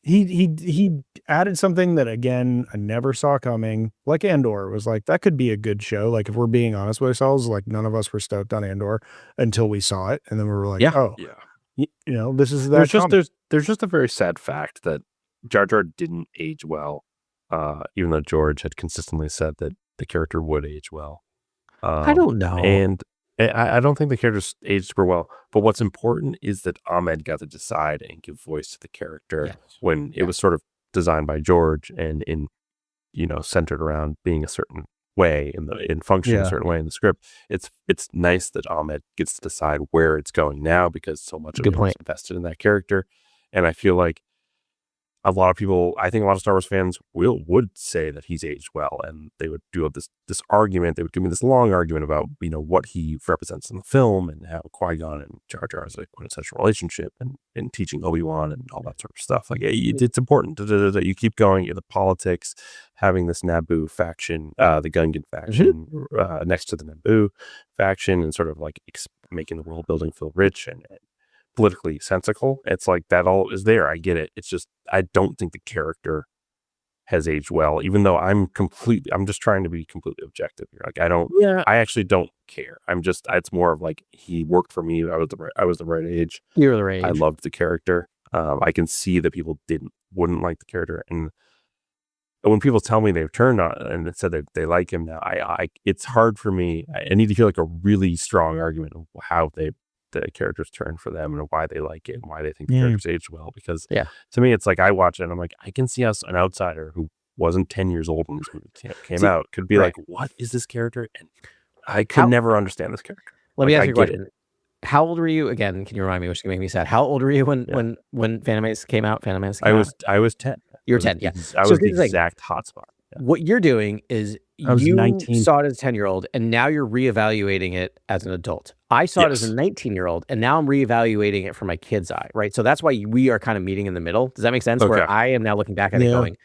he added something that again I never saw coming. Like Andor was like that could be a good show. Like if we're being honest with ourselves, like none of us were stoked on Andor until we saw it, and then we were like, oh, Yeah. you know, this is that. There's just a very sad fact that Jar Jar didn't age well, even though George had consistently said that the character would age well. I don't know. And I don't think the characters aged super well. But what's important is that Ahmed got to decide and give voice to the character when it was sort of designed by George and in, centered around being a certain way in functioning a certain way in the script. It's nice that Ahmed gets to decide where it's going now because so much of it was invested in that character. And I feel like I think a lot of Star Wars fans would say that he's aged well, and they would do this argument. They would give me this long argument about what he represents in the film and how Qui-Gon and Jar Jar is a quintessential relationship and teaching Obi-Wan and all that sort of stuff. Like it's important that you keep going in the politics, having this Naboo faction, the Gungan faction next to the Naboo faction, and sort of like making the world building feel rich and politically sensical. It's like that all is there. I get it. It's just I don't think the character has aged well, even though I'm just trying to be completely objective here. Like I actually don't care. It's more of like he worked for me. I was the right age. You were the right age. I loved the character. I can see that people wouldn't like the character, and when people tell me they've turned on and said that they like him now, it's hard for me. I need to feel like a really strong argument of how the characters turn for them and why they like it and why they think the characters aged well. Because to me, it's like I watch it and I'm like, I can see how an outsider who wasn't 10 years old when this movie came out could be like, what is this character? And I could never understand this character. Let me ask you a question. How old were you again? Can you remind me, which is gonna make me sad? How old were you when Phantom Menace came out? I was 10. You were 10, yeah. I was the exact hotspot. Yeah. What you're doing is you 19. Saw it as a 10-year-old, and now you're reevaluating it as an adult. I saw it as a 19-year-old, and now I'm reevaluating it from my kid's eye, right? So that's why we are kind of meeting in the middle. Does that make sense? Okay. Where I am now looking back at it going,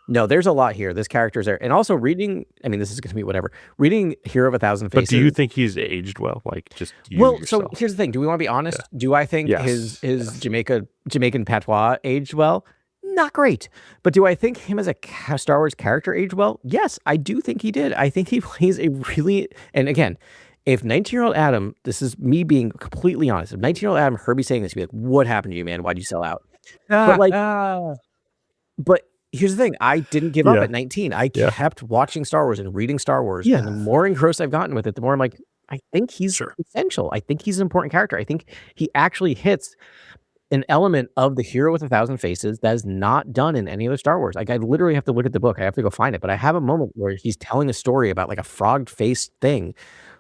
no, there's a lot here. This character's there. And also reading, I mean, this is going to be whatever. Reading Hero of a Thousand Faces. But do you think he's aged well? Like, just yourself? So here's the thing. Do we want to be honest? Yeah. Do I think his Jamaican patois aged well? Not great. But do I think him as a Star Wars character aged well? Yes, I do think he did. I think he plays a really, and again, if 19-year-old Adam, this is me being completely honest, if 19-year-old Adam heard me saying this, he'd be like, what happened to you, man? Why'd you sell out? But here's the thing. I didn't give up at 19. I kept watching Star Wars and reading Star Wars. And the more engrossed I've gotten with it, the more I'm like, I think he's essential. I think he's an important character. I think he actually hits an element of the Hero with a Thousand Faces that is not done in any other Star Wars. Like I literally have to look at the book. I have to go find it. But I have a moment where he's telling a story about like a frog-faced thing.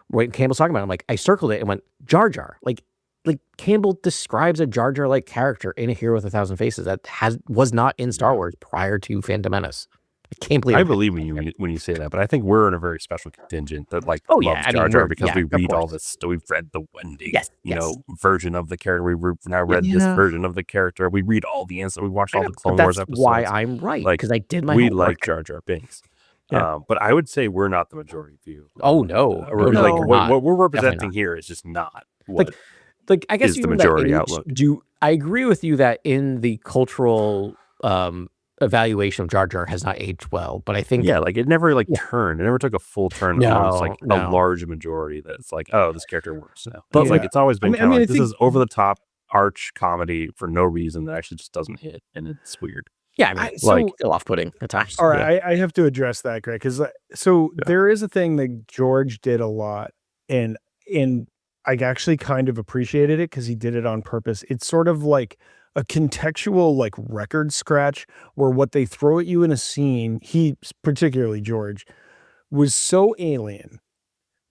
When Campbell's talking about it, I'm like, I circled it and went, Jar Jar. Like Campbell describes a Jar Jar-like character in a Hero with a Thousand Faces that was not in Star Wars prior to Phantom Menace. I can't believe. I believe when you say that, but I think we're in a very special contingent that loves Jar Jar because we read all this. We've read the Wendy, version of the character. We've now read this version of the character. We read all the answers. We watched all the Clone Wars episodes. Why I'm right? Because I did my homework. We like Jar Jar Binks. But I would say we're not the majority view. Oh no! What we're representing here is just not what. Like I guess the majority outlook. I agree with you that in the cultural evaluation of Jar Jar has not aged well, but I think like it never turned. It never took a full turn. It's like a large majority that's like, oh, this character works now. But it's always been kind of like this is over the top arch comedy for no reason that actually just doesn't hit, and it's weird. Yeah, I mean, it's like off-putting at times. All right, I have to address that, Greg, because there is a thing that George did a lot, and I actually kind of appreciated it because he did it on purpose. It's sort of like a contextual like record scratch where what they throw at you in a scene, particularly George, was so alien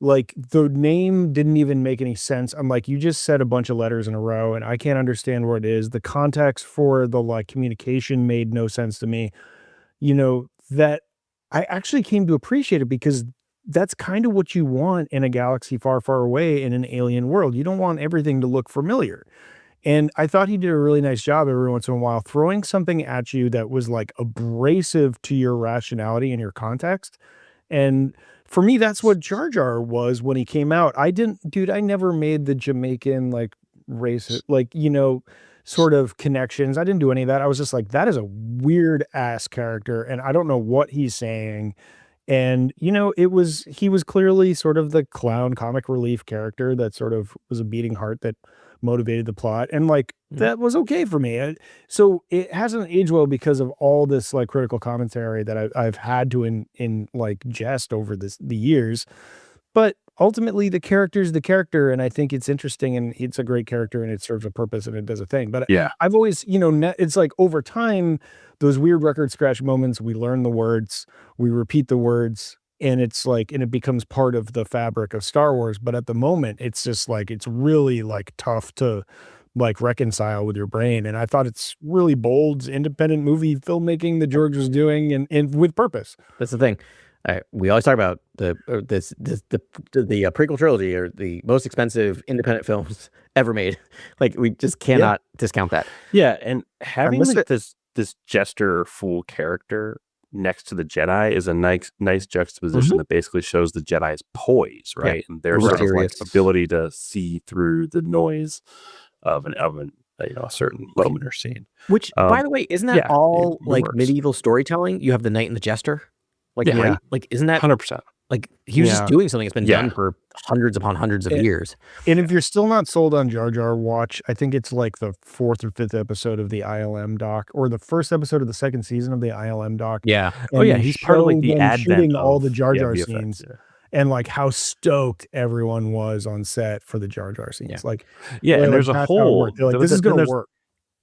like the name didn't even make any sense. I'm like, you just said a bunch of letters in a row and I can't understand what it is. The context for the like communication made no sense to me. That I actually came to appreciate it because that's kind of what you want in a galaxy far, far away in an alien world. You don't want everything to look familiar. And I thought he did a really nice job every once in a while throwing something at you that was like abrasive to your rationality and your context. And for me, that's what Jar Jar was when he came out. I never made the Jamaican like race, like, sort of connections. I didn't do any of that. I was just like, that is a weird ass character. And I don't know what he's saying. And, he was clearly sort of the clown comic relief character that sort of was a beating heart that motivated the plot. And like, that was okay for me. So it hasn't aged well because of all this like critical commentary that I've had to in like jest over the years. But ultimately the character's the character. And I think it's interesting and it's a great character and it serves a purpose and it does a thing. But Yeah. I've always, it's like over time, those weird record scratch moments, we learn the words, we repeat the words, and it's like, and it becomes part of the fabric of Star Wars. But at the moment, it's just like, it's really like tough to like reconcile with your brain. And I thought it's really bold, independent movie filmmaking that George was doing and with purpose. That's the thing. We always talk about the prequel trilogy or the most expensive independent films ever made. Like we just cannot discount that. Yeah, and having miss like this jester fool character next to the Jedi is a nice juxtaposition that basically shows the Jedi's poise, right? Yeah. And their sort of like Mysterious. ability to see through the noise of a certain moment or scene. Which, by the way, isn't that all it like works. medieval storytelling? You have the knight and the jester. Like, Yeah. right? Like, isn't that 100%. like he was just doing something that's been Yeah. done for hundreds upon hundreds of years? And if you're still not sold on Jar Jar, watch, I think it's like the 4th or 5th episode of the ILM doc, or the first episode of the 2nd season of the ILM doc. Yeah. Oh yeah, And he's part of like show the them advent shooting all of the Jar Jar VFX, scenes. yeah. And like how stoked everyone was on set for the Jar Jar scenes. Yeah. Like, Yeah, like, and there's a that's how it whole worked. They're like, this is gonna work.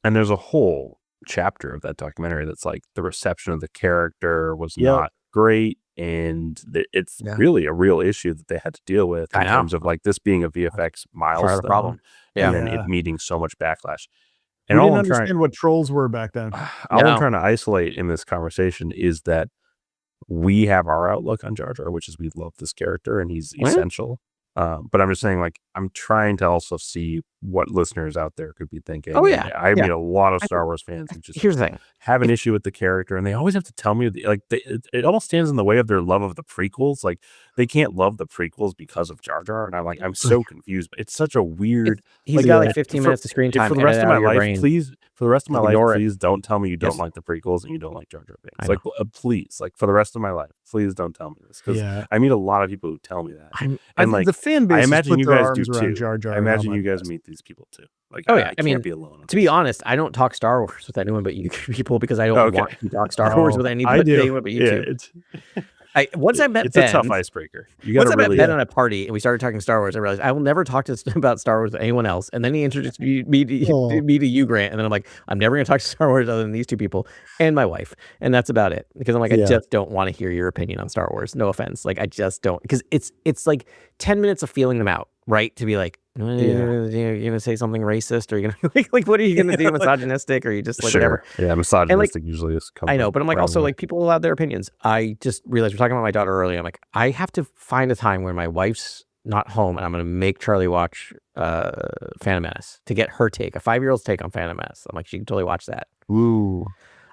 And there's a whole chapter of that documentary that's like the reception of the character was Yep. not great, and it's really a real issue that they had to deal with in terms of like this being a VFX milestone, Part of the problem. Yeah. and then it meeting so much backlash. We And didn't all I'm understand trying, what trolls were back then. all No. I'm trying to isolate in this conversation is that we have our outlook on Jar Jar, which is we love this character and he's essential. But I'm just saying, like, I'm trying to also see what listeners out there could be thinking. Oh, yeah. And I mean, a lot of Star Wars fans who just Here's the thing. have an issue with the character, and they always have to tell me, like, it almost stands in the way of their love of the prequels. Like, they can't love the prequels because of Jar Jar, and I'm so confused. It's such a weird. He's got like 15 minutes of screen time For the rest of my life, please. for the rest of my life, Ignore it. please don't tell me you don't Yes. like the prequels and you don't like Jar Jar I Binks. Like, please, like, for the rest of my life, please don't tell me this, because I meet a lot of people who tell me that. I And think like, the fan base I has imagine put you their guys do arms around too. Jar Jar I and all imagine my you guys best. meet these people too. Like, Oh, yeah. I I mean, can't be alone. To be honest, I don't talk Star Wars with anyone but you people because I don't want to talk Star Wars with I anyone do. but you Yeah, two. Once I met it's Ben, a tough icebreaker. You once gotta I met really. Ben at a party and we started talking Star Wars, I realized I will never talk about Star Wars with anyone else. And then he introduced me to you, Grant. And then I'm like, I'm never going to talk to Star Wars other than these two people and my wife. And that's about it. Because I'm like, I just don't want to hear your opinion on Star Wars. No offense. Like, I just don't. Because it's like 10 minutes of feeling them out, right? To be like, you're going to say something racist? Or you're going to, like, what are you going to do? Misogynistic? Or you just like, whatever? Yeah, misogynistic usually is. I know, but I'm like, also, like, people allow their opinions. I just realized we're talking about my daughter earlier. I'm like, I have to find a time when my wife's not home and I'm going to make Charlie watch Phantom Menace to get her take, a 5-year-old's take on Phantom Menace. I'm like, she can totally watch that. Ooh.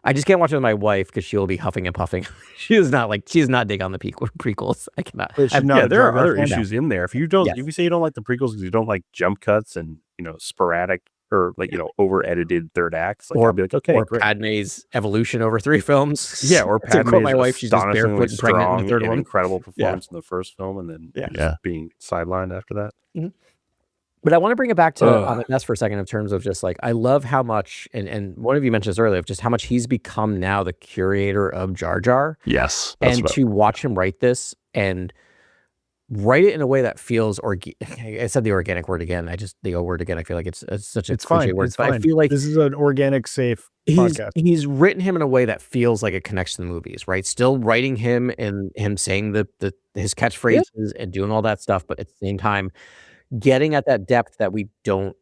I just can't watch it with my wife because she'll be huffing and puffing. She's not dig on the prequels. I cannot. Yeah, there are other issues in there. If you don't, if you say you don't like the prequels because you don't like jump cuts and sporadic or like over edited third acts, like, I'll be like, okay, or great. Padme's evolution over 3 films. Yeah, or to quote Padme's my wife, she's just barefoot and pregnant in the third and one. incredible performance in the first film, and then just being sidelined after that. Mm-hmm. But I want to bring it back to Ness for a second in terms of just like, I love how much, and one of you mentioned this earlier, of just how much he's become now the curator of Jar Jar. Yes. And to watch him write this and write it in a way that feels I said the organic word again. The O word again. I feel like it's such a cliche word. It's but fine. I feel like this is an organic, safe podcast. He's written him in a way that feels like it connects to the movies, right? Still writing him and him saying the his catchphrases and doing all that stuff, but at the same time, getting at that depth that we don't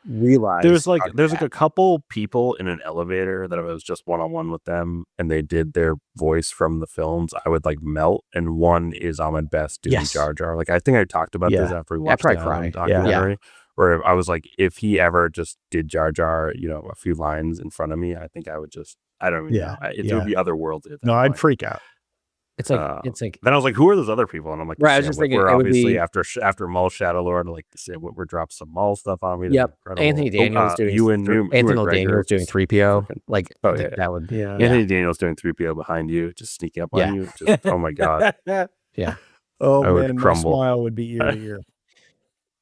realize. There's like a couple people in an elevator that if I was just one-on-one with them and they did their voice from the films, I would like melt. And one is Ahmed Best doing Jar Jar. Like I think I talked about this after we watched the documentary, where I was like, if he ever just did Jar Jar, you know, a few lines in front of me, I think I would just, I don't even know. It would be otherworldly. No, I'd freak out. It's like then I was like, who are those other people? And I'm like, right, I was just thinking we're it would obviously be after Maul Shadow Lord, like we're dropping some Maul stuff on me. Yep. Anthony Daniels doing Anthony Daniels doing 3PO. Like that would Anthony Daniels doing 3PO behind you, just sneaking up on you. Just, oh my god. Yeah. Oh I would man, crumble. my smile would be ear to ear.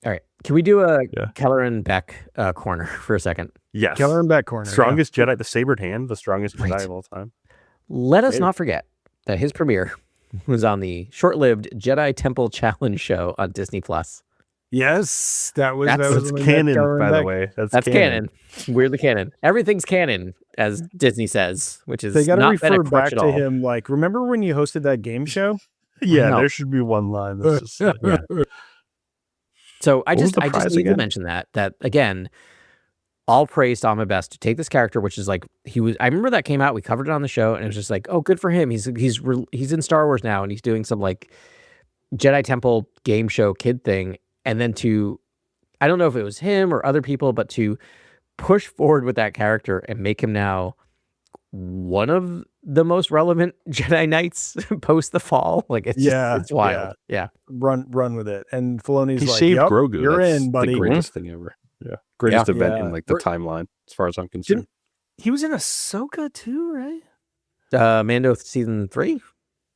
All right. Can we do a Keller and Beck corner for a second? Yes. Keller and Beck corner. Strongest Jedi, the sabered hand, the strongest Jedi of all time. Let us not forget that his premiere was on the short-lived Jedi Temple Challenge show on Disney Plus. Yes, that was That's canon, by the way. That's canon. Weirdly canon. Everything's canon, as Disney says, which is they got to not refer been back to him. Like, remember when you hosted that game show? Yeah, there should be one line. That's just, So I just need to mention that again, all praise to Ahmed Best to take this character, which is like I remember that came out, we covered it on the show, and it was just like, oh, good for him. He's in Star Wars now, and he's doing some like Jedi Temple game show kid thing, and then I don't know if it was him or other people, but to push forward with that character and make him now one of the most relevant Jedi Knights post the fall. Like it's wild. Yeah. Run with it. And Filoni's he like, saved Grogu. You're That's in, buddy. The greatest thing ever. Yeah. Greatest event in like the timeline, as far as I'm concerned. He was in Ahsoka too, right? Mando season 3?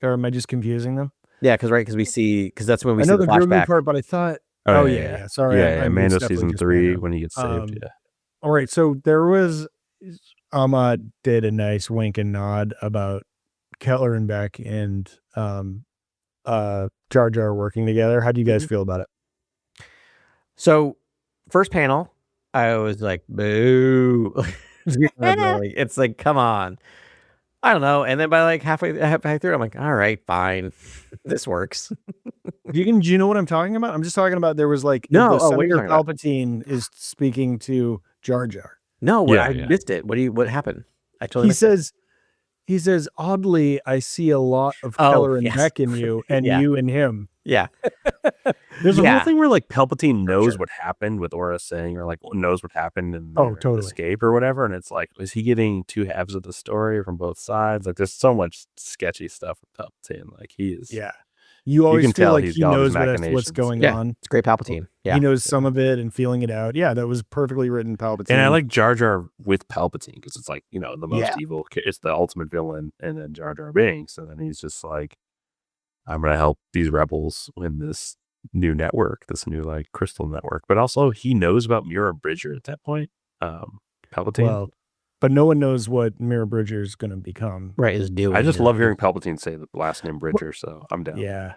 Or am I just confusing them? Yeah, because we see, because that's when we I see know the the Grogu flashback part, but I thought sorry. Yeah, Mando season 3 when he gets saved. All right, so there was Ahmad did a nice wink and nod about Keller and Beck and Jar Jar working together. How do you guys feel about it? So first panel, I was like, boo. It's like, come on. I don't know. And then by like halfway through, I'm like, all right, fine. This works. Do you know what I'm talking about? I'm just talking about there was like Senator Palpatine is speaking to Jar Jar. No, I missed it. What happened? I totally he says, oddly, I see a lot of Keller and Beck in you and you and him. Yeah. There's a whole thing where like Palpatine knows what happened with Aura saying, or like knows what happened in their escape or whatever. And it's like, is he getting two halves of the story from both sides? Like there's so much sketchy stuff with Palpatine. Like he is. Yeah. You always feel like he knows what's going on. It's great Palpatine. Yeah. He knows some of it and feeling it out. Yeah, that was perfectly written Palpatine. And I like Jar Jar with Palpatine because it's like, you know, the most evil, it's the ultimate villain, and then Jar Jar Binks. And then he's just like, I'm going to help these rebels win this new network, this new like crystal network. But also he knows about Mira Bridger at that point. Palpatine. Well, but no one knows what Mira Bridger is going to become. Right, is doing. I just love hearing Palpatine say the last name Bridger, so I'm down. Yeah.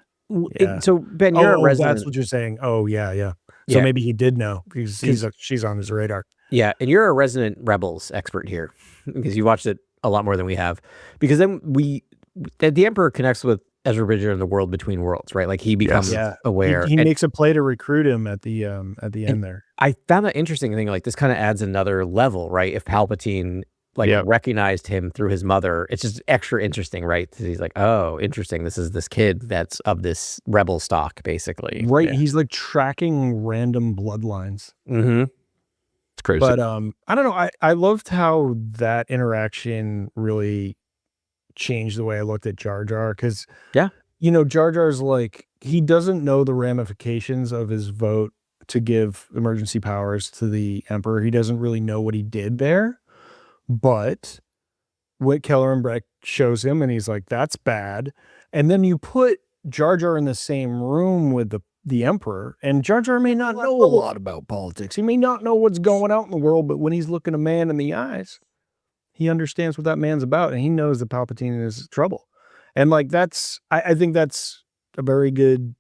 So Ben, you're a resident. That's what you're saying. Oh yeah. So maybe he did know because she's on his radar. Yeah, and you're a resident Rebels expert here because you watched it a lot more than we have. Because then the Emperor connects with Ezra Bridger in the world between worlds, right? Like he becomes aware. He makes a play to recruit him at the end there. I found that interesting thing. Like this kind of adds another level, right? If Palpatine recognized him through his mother, it's just extra interesting, right? He's like, oh, interesting. This is this kid that's of this rebel stock, basically. Right. Yeah. He's like tracking random bloodlines. Mm-hmm. It's crazy. But I don't know. I loved how that interaction really changed the way I looked at Jar Jar, because you know, Jar Jar's like, he doesn't know the ramifications of his vote to give emergency powers to the Emperor. He doesn't really know what he did there. But what Keller and Beck shows him, and he's like, that's bad. And then you put Jar Jar in the same room with the Emperor, and Jar Jar may not know a lot about politics. He may not know what's going out in the world, but when he's looking a man in the eyes, he understands what that man's about, and he knows that Palpatine is trouble. And like I think that's a very good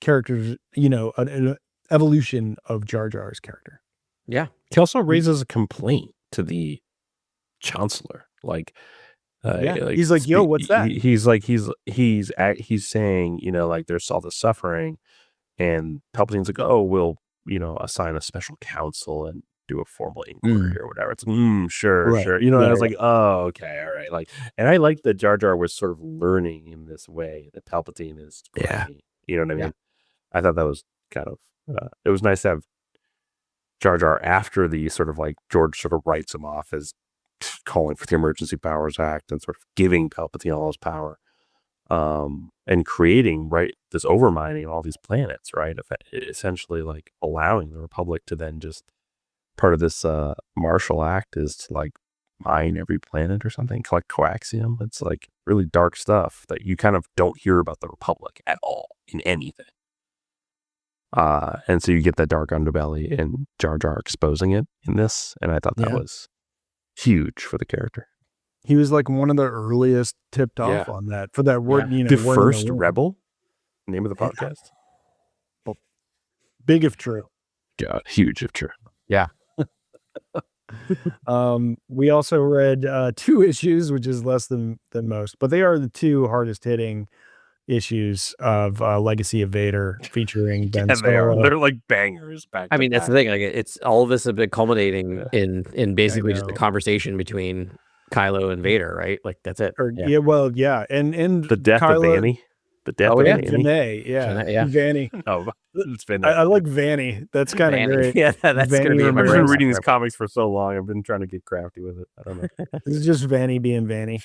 character, you know, an evolution of Jar Jar's character. Yeah. He also raises a complaint to the Chancellor. Like, He's like, yo, what's that? He's saying, like there's all this suffering, and Palpatine's like, oh, we'll assign a special council and do a formal inquiry or whatever. It's sure, Right. sure. And I was like, oh, okay, all right. Like, and I like that Jar Jar was sort of learning in this way that Palpatine is. Yeah. You know what I mean? Yeah. I thought that was kind of. It was nice to have Jar Jar after the sort of like George sort of writes him off as calling for the Emergency Powers Act and sort of giving Palpatine all his power, and creating this overmining all these planets, right? Essentially, like allowing the Republic to then just part of this martial act is to like mine every planet or something, collect coaxium. It's like really dark stuff that you kind of don't hear about the Republic at all in anything. And so you get that dark underbelly and Jar Jar exposing it in this, and I thought that was huge for the character. He was like one of the earliest tipped off on that for that word. The first rebel. Name of the podcast. Big if true. God, huge if true. Yeah. We also read 2 issues, which is less than most, but they are the 2 hardest hitting issues of Legacy of Vader featuring Ben Solo. They're like bangers back. I mean, that's the thing. Like, it's all of this have been culminating in basically just the conversation between Kylo and Vader, right? Like that's it. And the death of Vanny. The death of Vanny. Vanny. Oh, it's Vanny. I like Vanny. That's kind of great. Yeah, that's going to be. I've been reading these comics for so long. I've been trying to get crafty with it. I don't know. This is just Vanny being Vanny.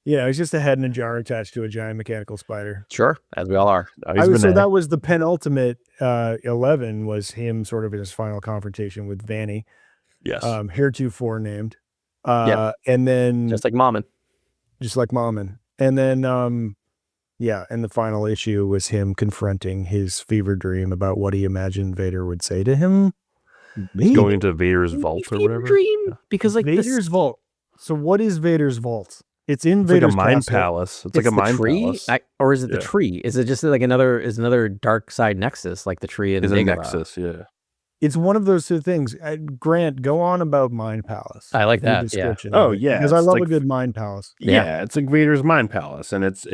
Yeah, he's just a head in a jar attached to a giant mechanical spider. Sure, as we all are. So that was the penultimate 11 was him sort of in his final confrontation with Vanny. Yes. Heretofore named. And then just like Mommin. And then and the final issue was him confronting his fever dream about what he imagined Vader would say to him. He's going into Vader's vault or whatever. Dream? Because like Vader's vault. So what is Vader's vault? It's in Vader's like a mind palace. It's like a mind palace. Or is it the tree? Is it just like another dark side nexus, like the tree in Dagobah? Nexus, yeah. It's one of those 2 things. Grant, go on about Mind Palace. I like that. Yeah. Oh, yeah. Because I love a good Mind Palace. Yeah, it's like Vader's Mind Palace, and it's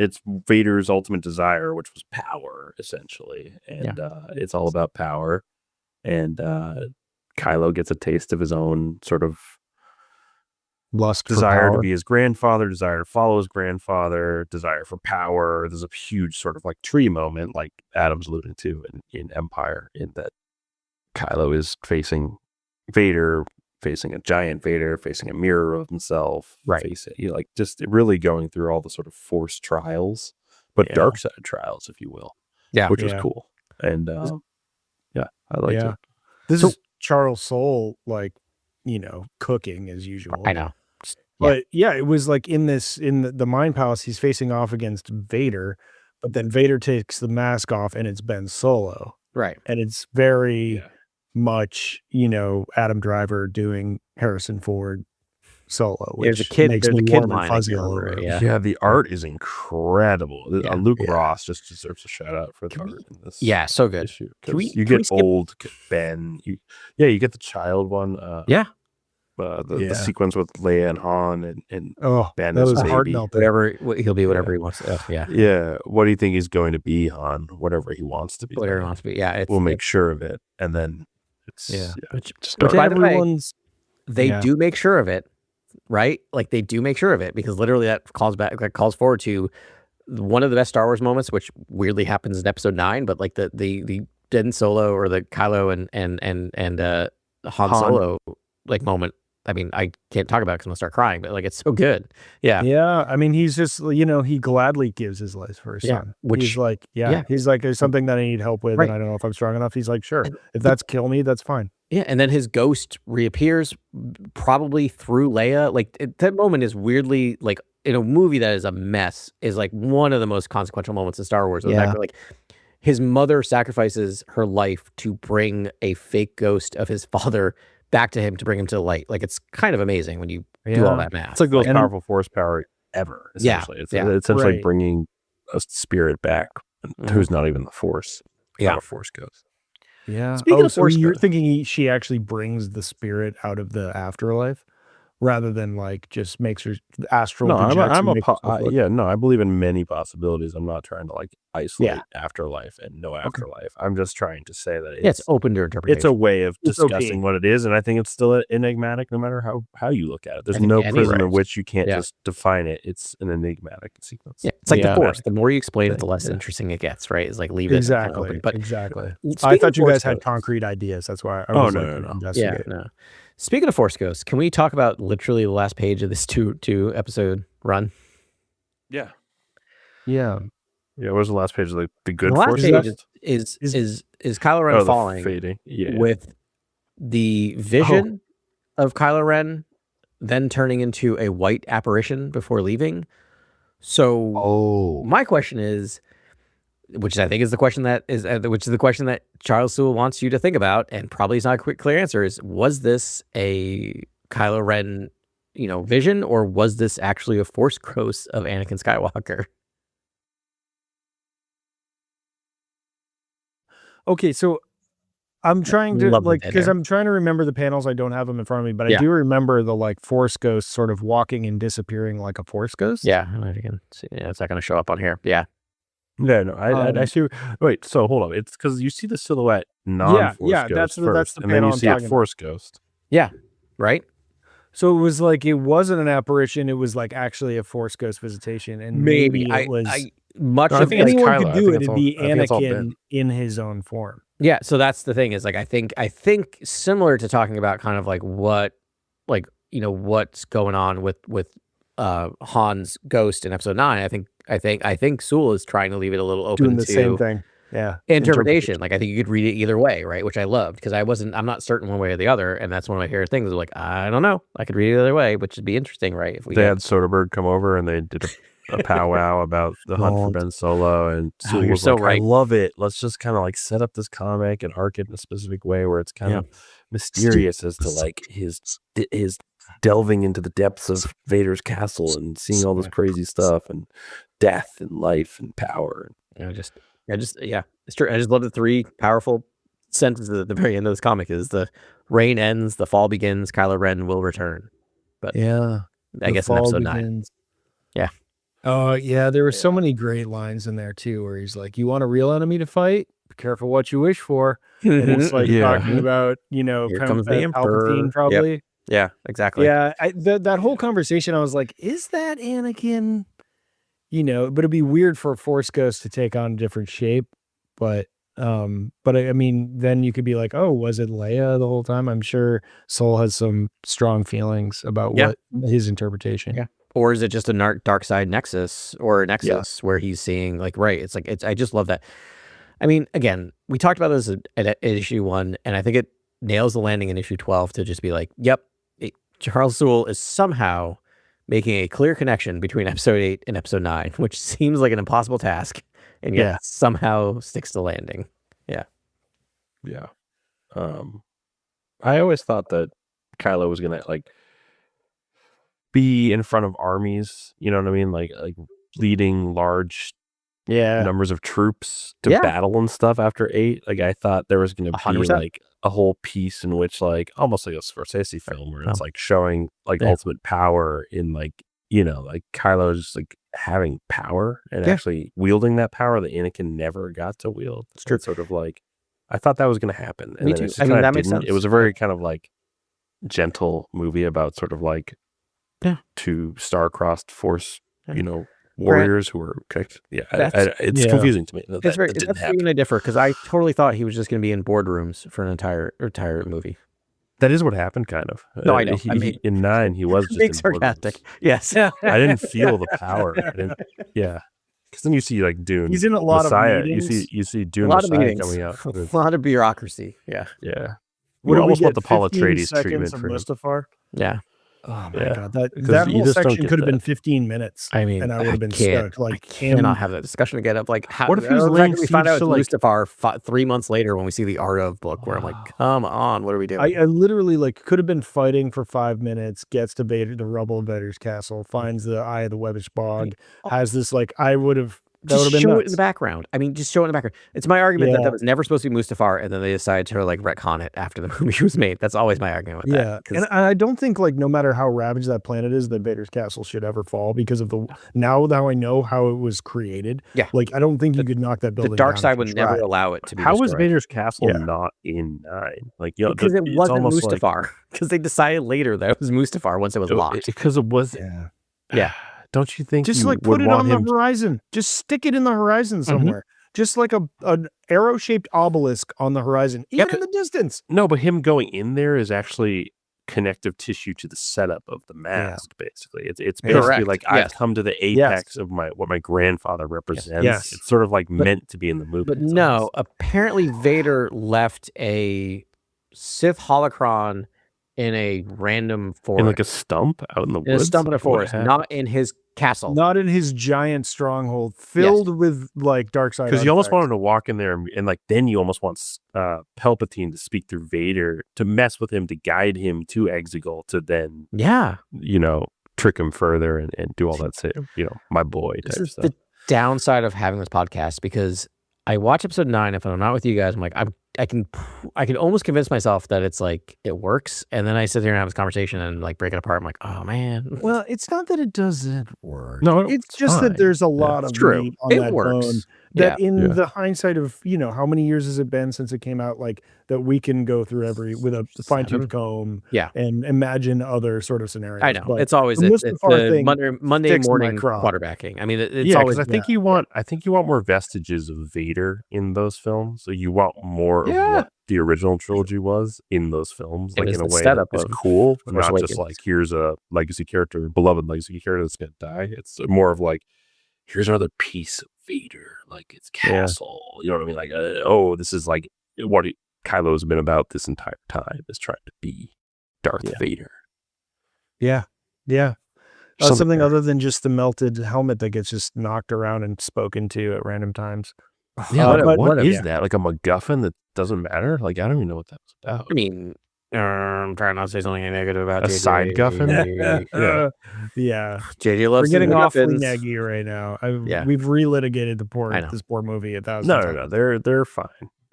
Vader's ultimate desire, which was power, essentially. And it's all about power. And Kylo gets a taste of his own sort of lust, desire to be his grandfather, desire to follow his grandfather, desire for power. There's a huge sort of like tree moment, like Adam's alluding to in Empire, in that Kylo is facing Vader, facing a giant Vader, facing a mirror of himself, like just really going through all the sort of Force trials, but dark side trials, if you will. Yeah, which was cool. And I liked it. This is Charles Soule, like cooking as usual. I know. But it was like in the Mind Palace, he's facing off against Vader, but then Vader takes the mask off and it's Ben Solo. Right. And it's very much, Adam Driver doing Harrison Ford Solo, which there's a kid warm and fuzzy all over it. Yeah, the art is incredible. Luke Ross just deserves a shout out for the art in this. Yeah, so good. Issue, you get old Ben. You get the child one. The sequence with Leia and Han and Ben that as was a heart baby. melter. He'll be whatever he wants. Yeah. What do you think he's going to be, Han? Whatever he wants to be. Whatever he wants to be. Yeah. We'll make sure of it, and then it's Which by the way, they do make sure of it, right? Like they do make sure of it, because literally that calls forward to one of the best Star Wars moments, which weirdly happens in Episode 9, but like the Ben Solo or the Kylo and Han Solo like moment. I mean, I can't talk about it because I'm gonna start crying, but like it's so good. Yeah. Yeah. I mean, he's just, he gladly gives his life for his son. Which he's like, he's like, there's something that I need help with, and I don't know if I'm strong enough. He's like, sure. If that's kill me, that's fine. Yeah. And then his ghost reappears probably through Leia. Like that moment is weirdly, like in a movie that is a mess, is like one of the most consequential moments in Star Wars. Like his mother sacrifices her life to bring a fake ghost of his father back to him to bring him to the light. Like it's kind of amazing when you do all that math. It's like the most powerful Force power ever. Essentially, it's essentially bringing a spirit back who's not even the Force. Not a Force ghost. Yeah. Speaking of Force, you're thinking she actually brings the spirit out of the afterlife? rather than like just makes her astral No, projection. Makes herself look- I believe in many possibilities. I'm not trying to like isolate afterlife and no afterlife. I'm just trying to say that it's open to interpretation. it's a way of It's discussing okay. what it is, and I think it's still enigmatic no matter how you look at it. There's think no any prism in race. which you can't Yeah. just define it. It's an enigmatic sequence. Yeah, it's like the Yeah. Force. The more you explain it, the Thing, less yeah. interesting it gets, right? It's like leave it kind of Exactly. open. But Exactly. I speaking thought of you Force guys had ghosts- concrete ideas. That's why I Oh, was no, like, no, no. Yeah, investigate. no. Speaking of Force Ghosts, can we talk about literally the last page of this two episode run? Yeah. Yeah. Yeah. What was the last page? Like the good The last force page ghost? is Kylo Ren the falling fading. Yeah. with the vision of Kylo Ren then turning into a white apparition before leaving. So my question is, which I think is the question that is, which is the question that Charles Soule wants you to think about, and probably is not a quick, clear answer, is was this a Kylo Ren, vision, or was this actually a Force ghost of Anakin Skywalker? Okay, so I'm trying to Love the like dead because air. I'm trying to remember the panels. I don't have them in front of me, but Yeah. I do remember the like Force ghost sort of walking and disappearing like a Force ghost. Yeah, I can see. Yeah, it's not going to show up on here. Yeah, Yeah, no, I see. Wait, so hold on. It's because you see the silhouette non-force yeah, ghost that's the first, and then panel you I'm see a talking about. force ghost. right. So it was like it wasn't an apparition. It was like actually a Force ghost visitation, and maybe it was. Much No, I of think it's anyone Kylo. could I do think it. it's It'd all- be I think it's all Anakin Ben. in his own form. Yeah, so that's the thing is like I think similar to talking about kind of like what what's going on with Han's ghost in episode 9. I think Soule is trying to leave it a little open Doing the to same thing. Yeah. interpretation. Like I think you could read it either way, right? Which I loved because I'm not certain one way or the other, and that's one of my favorite things. Like I don't know, I could read it the other way, which would be interesting, right? If we They had Soderbergh come over and they did a powwow about the hunt for Ben Solo, and Soule you're was so like, right. "I love it. Let's just kind of like set up this comic and arc it in a specific way where it's kind of mysterious as to like his delving into the depths of Vader's castle and seeing all this crazy stuff and death and life and power." It's true. I just love the three powerful sentences at the very end of this comic is the rain ends, the fall begins, Kylo Ren will return. But Yeah. I guess in episode 9. Yeah. Oh, yeah. There were so many great lines in there too, where he's like, "You want a real enemy to fight? Be careful what you wish for." And it's like talking about, Here comes the Emperor. Palpatine, probably. Yeah, exactly. Yeah, that whole conversation, I was like, "Is that Anakin?" But it'd be weird for a Force ghost to take on a different shape. But I mean, then you could be like, "Oh, was it Leia the whole time?" I'm sure Soul has some strong feelings about what his interpretation. Yeah. Or is it just a dark side nexus or a nexus where he's seeing like, right. It's like, I just love that. I mean, again, we talked about this at issue 1, and I think it nails the landing in issue 12 to just be like, yep, Charles Soule is somehow making a clear connection between episode 8 and episode 9, which seems like an impossible task, and yet somehow sticks to landing. Yeah. I always thought that Kylo was gonna like be in front of armies, you know what I mean? Like leading large numbers of troops to battle and stuff after 8. Like I thought there was gonna be 100%. like a whole piece in which like almost like a Scorsese film where it's like showing like ultimate power in like like Kylo just like having power and actually wielding that power that Anakin never got to wield. It's sort of like I thought that was going to happen. And Me then too. it just I mean, kinda that makes didn't. sense. It was a very kind of like gentle movie about sort of like two star-crossed Force, warriors who were kicked. Yeah, it's confusing to me. That It's very. didn't That's happen. even I differ because I totally thought he was just going to be in boardrooms for an entire movie. That is what happened, kind of. No, I know. In 9, he was just Being in sarcastic. boardrooms. Yes. I didn't feel the power. Because then you see like Dune. He's in a lot Messiah. of meetings. You see A Dune lot of Messiah meetings. coming out. A lot of bureaucracy. Yeah. Yeah. What We do we almost want get, the Paul 15 Atreides seconds treatment of for him. Mustafar? Yeah. Oh my Yeah. god, that Because you whole just don't section get could have been that. 15 minutes. I mean, and I would have been can't- stoked. Like I cannot have that discussion again of like how. What if he was laying we find siege out to, it's Mustafar 3 months later when we see the Art of book where I'm like, come on, what are we doing? I literally like could have been fighting for 5 minutes, gets to Vader, the rubble of Vader's castle, finds the Eye of the Webbish Bog, has this like I would have That would Just have been show it nuts. in the background. I mean, just show it in the background. It's my argument that Yeah. that was never supposed to be Mustafar, and then they decided to like retcon it after the movie was made. That's always my argument with Yeah, that. 'cause- and I don't think like no matter how ravaged that planet is, that Vader's castle should ever fall because of the now that I know how it was created. Yeah. Like I don't think you could knock that the building. dark down side if you would never tried. allow it to be How was destroyed. Vader's castle Yeah. not in 9? Like, you know, Because it it's wasn't almost like- Mustafar. Because they decided later that it was Mustafar once it was locked. Because it was. Yeah. Yeah. Don't you think Just you like would put it want on him? the horizon. Just stick it in the horizon somewhere. Just like an arrow-shaped obelisk on the horizon, even in the distance. No, but him going in there is actually connective tissue to the setup of the mask. Basically, it's basically Correct. like Yes. I've come to the apex of what my grandfather represents. Yes. It's sort of like meant to be in the movie. But It's no, almost- apparently Vader left a Sith holocron in a random forest. in like a stump out in the in a woods. stump in a Like, what forest, happened? not in his castle. Not in his giant stronghold filled with like dark side. Because you almost want artifacts. him to walk in there and like then you almost want Palpatine to speak through Vader to mess with him to guide him to Exegol to then Yeah. trick him further and do all that my boy This type is stuff. the downside of having this podcast because I watch episode 9. If I'm not with you guys, I'm like, I can almost convince myself that it's like it works, and then I sit here and have this conversation and like break it apart. I'm like, oh man. Well, it's not that it doesn't work. No, it's just that fine. there's a lot of true. meat on It that works. bone. That in Yeah. the hindsight of how many years has it been since it came out, like that we can go through with a fine tooth 7? comb, Yeah. and imagine other sort of scenarios. I know But it's always the it's Mustafar the thing Monday sticks in my morning craw. quarterbacking. I mean, it's Yeah, always because I think you want more vestiges of Vader in those films. So you want more of what the original trilogy was in those films, It like was in a the way that setup is of cool, Force not just Awakens. like here's a legacy character, beloved legacy character that's gonna die. It's more of like here's another piece of Vader, like it's castle. You know what I mean? Like this is like what Kylo's been about this entire time, is trying to be Darth Vader. yeah. Something Something there. other than just the melted helmet that gets just knocked around and spoken to at random times. Yeah, but- what is yeah. that? Like a MacGuffin that doesn't matter? Like I don't even know what that was about. I mean, I'm trying not to say something negative about A JJ. side guffin? Yeah. JJ We're loves getting some awfully MacGuffins. neggy right now. Yeah. We've relitigated I know. this poor movie 1,000 No, times. they're fine.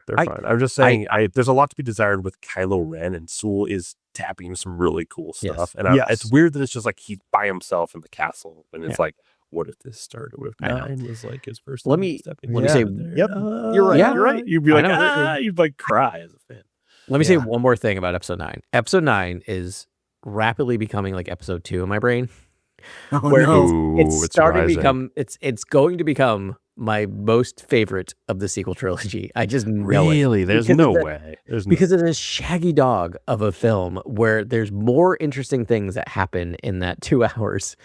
They're fine. I'm just saying, there's a lot to be desired with Kylo Ren, and Sewell is tapping into some really cool Yes. stuff. And Yes. it's weird that it's just like he's by himself in the castle, and it's Yeah. like, what if this started with I know. 9 was like his first? Let time me stepping let me foot say- in there? Yep. You're right. Yeah. You're right. You'd be I like, know. you'd like cry as a fan. Let me say Yeah. one more thing about episode 9. Episode 9 is rapidly becoming like episode 2 in my brain. Oh, Where no. Ooh, It's starting to rising. become it's going to become my most favorite of the sequel trilogy. I just know it. Really? There's Because no of the- way. There's Because it's a shaggy dog of a film where there's more interesting things that happen in that 2 hours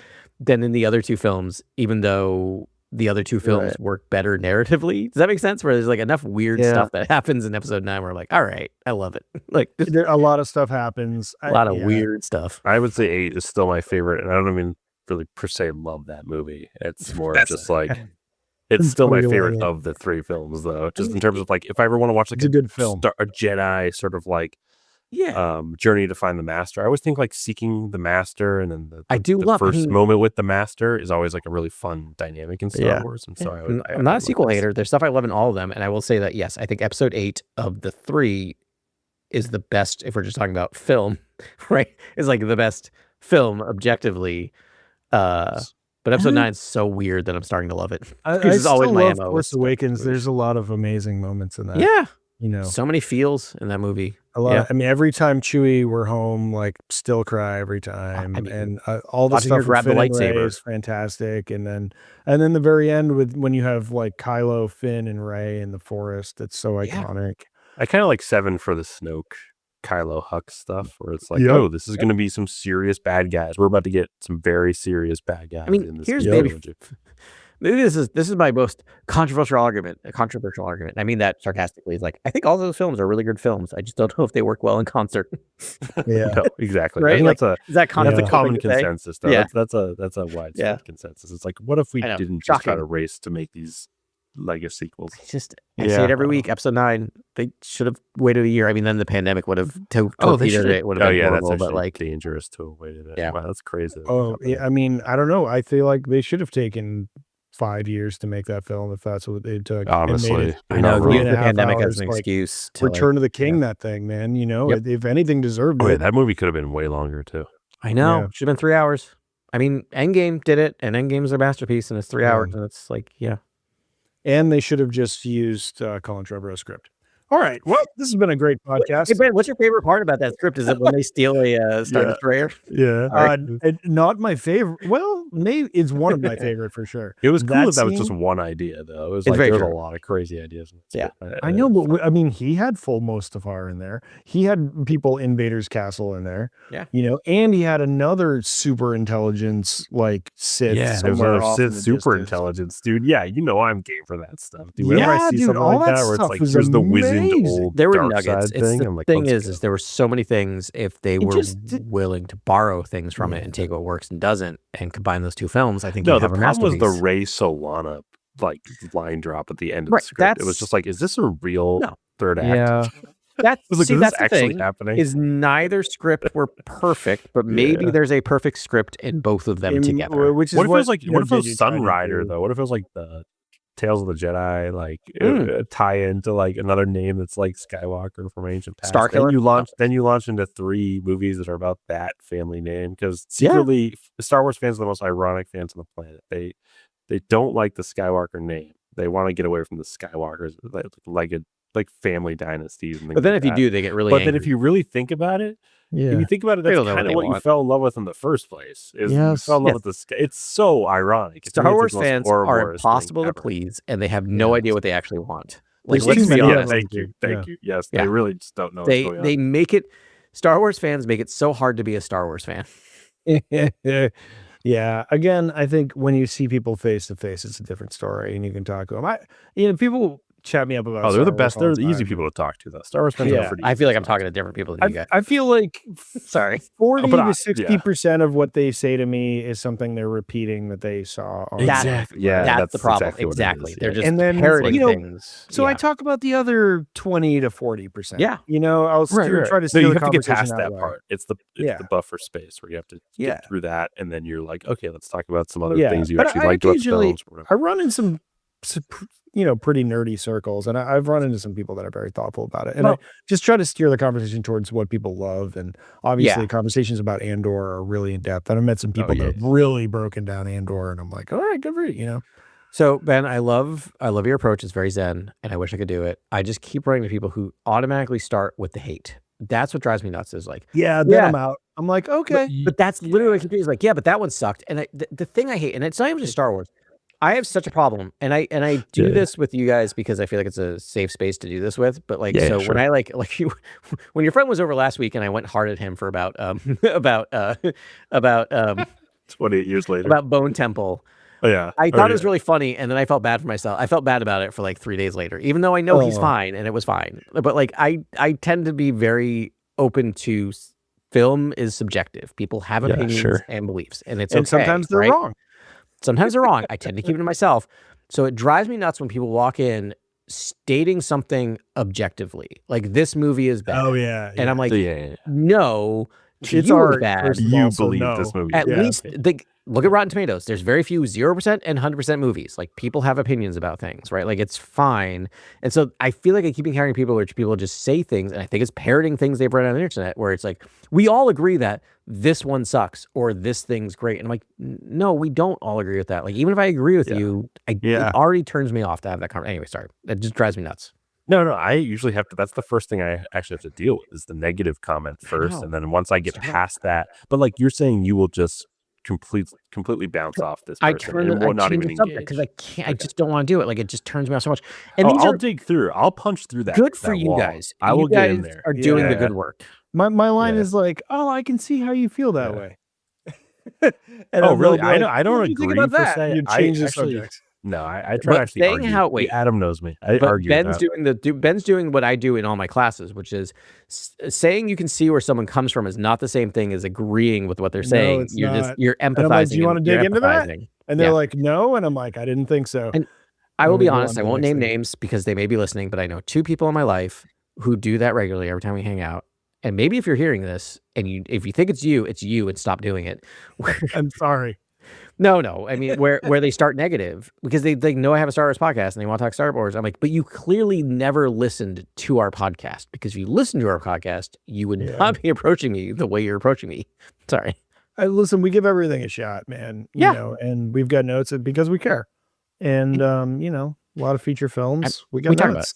than in the other 2 films, even though the other 2 films Right. work better narratively. Does that make sense? Where there's like enough weird Yeah. stuff that happens in episode 9 where I'm like, all right, I love it. Like just A lot of stuff happens. a lot of Yeah. weird stuff. I would say 8 is still my favorite, and I don't even really per se love that movie. It's more of That's- just like it's still my Totally favorite like it. of the 3 films, though. Just in terms of like, if I ever want to watch like It's a good film. a Jedi sort of like Yeah. journey to find the master. I always think like seeking the master, and then I do the love- I first mean- moment with the master is always like a really fun dynamic in Star Yeah. Wars. And so I'm not a sequel hater. There's stuff I love in all of them, and I will say that yes, I think episode 8 of the 3 is the best if we're just talking about film, right? Is like the best film objectively. But episode 9 is so weird that I'm starting to love it. I Because it's always still my love MO. Force Awakens. There's a lot of amazing moments in that. Yeah. You So many feels in that movie. a lot. yeah. I mean, every time Chewie we're home, like still cry every time, I mean, and all the watching her stuff grab with the Finn and Rey lightsaber. is fantastic. And then the very end with when you have like Kylo, Finn, and Rey in the forest. That's so Yeah. iconic. I kind of like 7 for the Snoke Kylo Hux stuff, where it's like, Yep. oh, this is going to be some serious bad guys. We're about to get some very serious bad guys. I mean, in this here's new maybe trilogy. maybe this is my most controversial argument. I mean that sarcastically. It's like I think all those films are really good films. I just don't know if they work well in concert. Yeah. No, exactly. Right? I think Like, that's Is that a controversial common thing to say? consensus. Though. Yeah. That's a widespread Yeah. consensus. It's like, what if we I know. didn't just try Shocking. to race to make these legacy sequels? I say Yeah. it every week. Episode 9, they should have waited a year. I mean, then the pandemic would have torpedoed it. Would have Oh been yeah, horrible, that's but actually like dangerous to have waited. Yeah. Wow, that's crazy. Oh, yeah. I mean, I don't know. I feel like they should have taken 5 years to make that film if that's what it took. Honestly, I know. three Use and the a half pandemic hours, as an like, excuse to Return of the King, yeah. that thing, man. You know, Yep. if anything deserved Oh, it. yeah, that movie could have been way longer too. I know. Yeah. Should have been 3 hours. I mean, Endgame did it, and Endgame's their masterpiece, and it's 3 Yeah. hours, and it's like, yeah. And they should have just used Colin Trevorrow's script. All right. Well, this has been a great podcast. Hey, Ben, what's your favorite part about that script? Is it when they steal a Star Destroyer? Yeah. Sorry. Not my favorite. Well, maybe it's one of my favorite for sure. It was cool that was scene- just one idea, though. It was It's like very there was a true. lot of crazy ideas. Yeah. I know, but I mean, he had full Mustafar in there. He had people in Vader's castle in there. Yeah. You know, and he had another super intelligence like Sith. Yeah, there's somewhere other off in Sith the super distance. intelligence, dude. Yeah, you know I'm game for that stuff, dude. Whenever Yeah, I see dude, something all like that that, where it's stuff like was here's the wizened amazing. old There were dark nuggets. side It's thing. the I'm like, thing let's is go. there were so many things if they were willing to borrow things from it and take what works and doesn't and combine those two films. I think No, you'd the have a problem was the masterpiece. Rey Solana like line drop at the end of Right, the script. It was that's- just like, is this a real No. third act? Yeah, that's I was like, see, is that's this the actually thing. happening? Is neither script were perfect, but maybe Yeah. there's a perfect script in both of them together. Which is What if it was like, you what know, if it was JJ tried to Sunrider do. though? What if it was like the Tales of the Jedi, like tie into like another name that's like Skywalker from ancient past? Starkiller? Then you launch into 3 movies that are about that family name, because secretly Star Wars fans are the most ironic fans on the planet. They don't like the Skywalker name. They want to get away from the Skywalkers, like family dynasties. And things But then like if you that. do, they get really But angry. then if you really think about it, Yeah. if you think about it, They that's don't know what kind they of what you want. fell in love with in the first place. Is you Yes. fell in love Yes. with the sky. It's so ironic. To me, Star it's Wars the most fans are Ouroboros thing impossible to ever. please, and they have no Yeah. idea what they actually want. There's Like, let's too be many of honest. them. Thank you. Yes, Yeah. they really just don't know what's They going on. they make it. Star Wars fans make it so hard to be a Star Wars fan. Yeah. Again, I think when you see people face to face, it's a different story, and you can talk to them. People chat me up about. Oh, they're the Star Wars best. all They're the the easy time. people to talk to, though. Star Wars fans Yeah. are pretty. I feel like I'm easy. talking to different people than you guys. I feel like Sorry. 40 but to 60% of what they say to me is something they're repeating that they saw. On That- Exactly. Yeah, that's the problem. exactly. what it Exactly. is, They're yeah. just And then, parroting you know, things. So I Yeah. talk about the other 20 to 40%. Yeah. I'll try to No, steer you the have to get conversation past that that way. part. It's the Yeah. buffer space where you have to Yeah. get through that, and then you're like, okay, let's talk about some other Yeah, things you but actually I liked about the occasionally- films. Or whatever. I run in some pretty nerdy circles, and I've run into some people that are very thoughtful about it. And I just try to steer the conversation towards what people love. And obviously, Yeah. conversations about Andor are really in depth. And I've met some people that have really broken down Andor, and I'm like, all right, good for you. So Ben, I love your approach. It's very zen, and I wish I could do it. I just keep running to people who automatically start with the hate. That's what drives me nuts. Is like, Yeah, then I'm out. I'm like, okay. but that's literally what is like, yeah, but that one sucked. And the thing I hate, and it's not even just Star Wars. I have such a problem, and I do this with you guys because I feel like it's a safe space to do this with. But like, when I like you, when your friend was over last week, and I went hard at him for about 28 years later. about Bone Temple. Oh, yeah. I thought it was really funny, and then I felt bad for myself. I felt bad about it for like 3 days later, even though I know he's fine and it was fine. But like, I tend to be very open to film is subjective. People have opinions and beliefs, and it's okay. Sometimes they're right? wrong. Sometimes they're wrong. I tend to keep it to myself. So it drives me nuts when people walk in stating something objectively, like this movie is bad. Oh yeah. And I'm like, yeah. no, to It's you art, it's bad. first of You all, so believe no. this movie. At Yeah. least look at Rotten Tomatoes. There's very few 0% and 100% movies. Like people have opinions about things, right? Like it's fine. And so I feel like I keep encountering people where people just say things, and I think it's parroting things they've read on the internet where it's like, we all agree that this one sucks or this thing's great. And I'm like, no, we don't all agree with that. Like even if I agree with you, it already turns me off to have that conversation. Anyway, sorry. That just drives me nuts. No, I usually have to. That's the first thing I actually have to deal with is the negative comment first, and then once I get past that. But like you're saying, you will just completely bounce off this person. I turn and will not even engage because I can't. I just don't want to do it. Like it just turns me off so much. And I'll dig through. I'll punch through that. good for that you wall. guys. I will you get guys in there. are doing the Yeah. good work. My line is like, oh, I can see how you feel that way. Oh, then really? they'll be like, I don't "What do you think agree about per that?" se. You I change the actually- subject. No, I try But to actually saying argue. how- wait. Adam knows me. I But argue. Ben's that. Ben's doing what I do in all my classes, which is saying you can see where someone comes from is not the same thing as agreeing with what they're saying. it's You're not. you're empathizing. And I'm like, do you want to you're dig into that? empathizing. And they're Yeah. like, no. And I'm like, I didn't think so. And I will And be we go honest. on I to the won't next name thing. names because they may be listening, but I know 2 people in my life who do that regularly every time we hang out. And maybe if you're hearing this and if you think it's you, and stop doing it. I'm sorry. No. I mean, where they start negative because they know I have a Star Wars podcast and they want to talk Star Wars. I'm like, but you clearly never listened to our podcast, because if you listened to our podcast, you would not be approaching me the way you're approaching me. Sorry. Listen, we give everything a shot, man. You know, and we've got notes because we care. And you know, a lot of feature films. We got notes.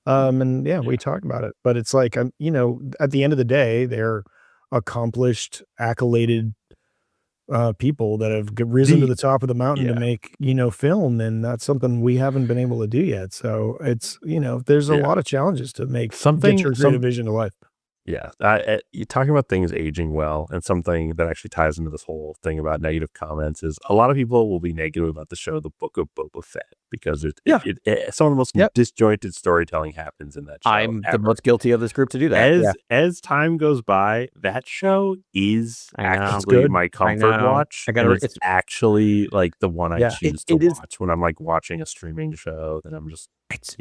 And we talk about it. But it's like, you know, at the end of the day, they're accomplished, accoladed people that have risen to the top of the mountain to make, you know, film, and that's something we haven't been able to do yet. So it's, you know, there's a lot of challenges to make get your creative vision to life. Yeah, you're talking about things aging well, and something that actually ties into this whole thing about negative comments is a lot of people will be negative about the show, The Book of Boba Fett, because some of the most disjointed storytelling happens in that show. I'm the most guilty of this group to do that. As time goes by, that show is actually my comfort watch. It's actually like the one I choose to watch when I'm like watching a streaming show. That I'm just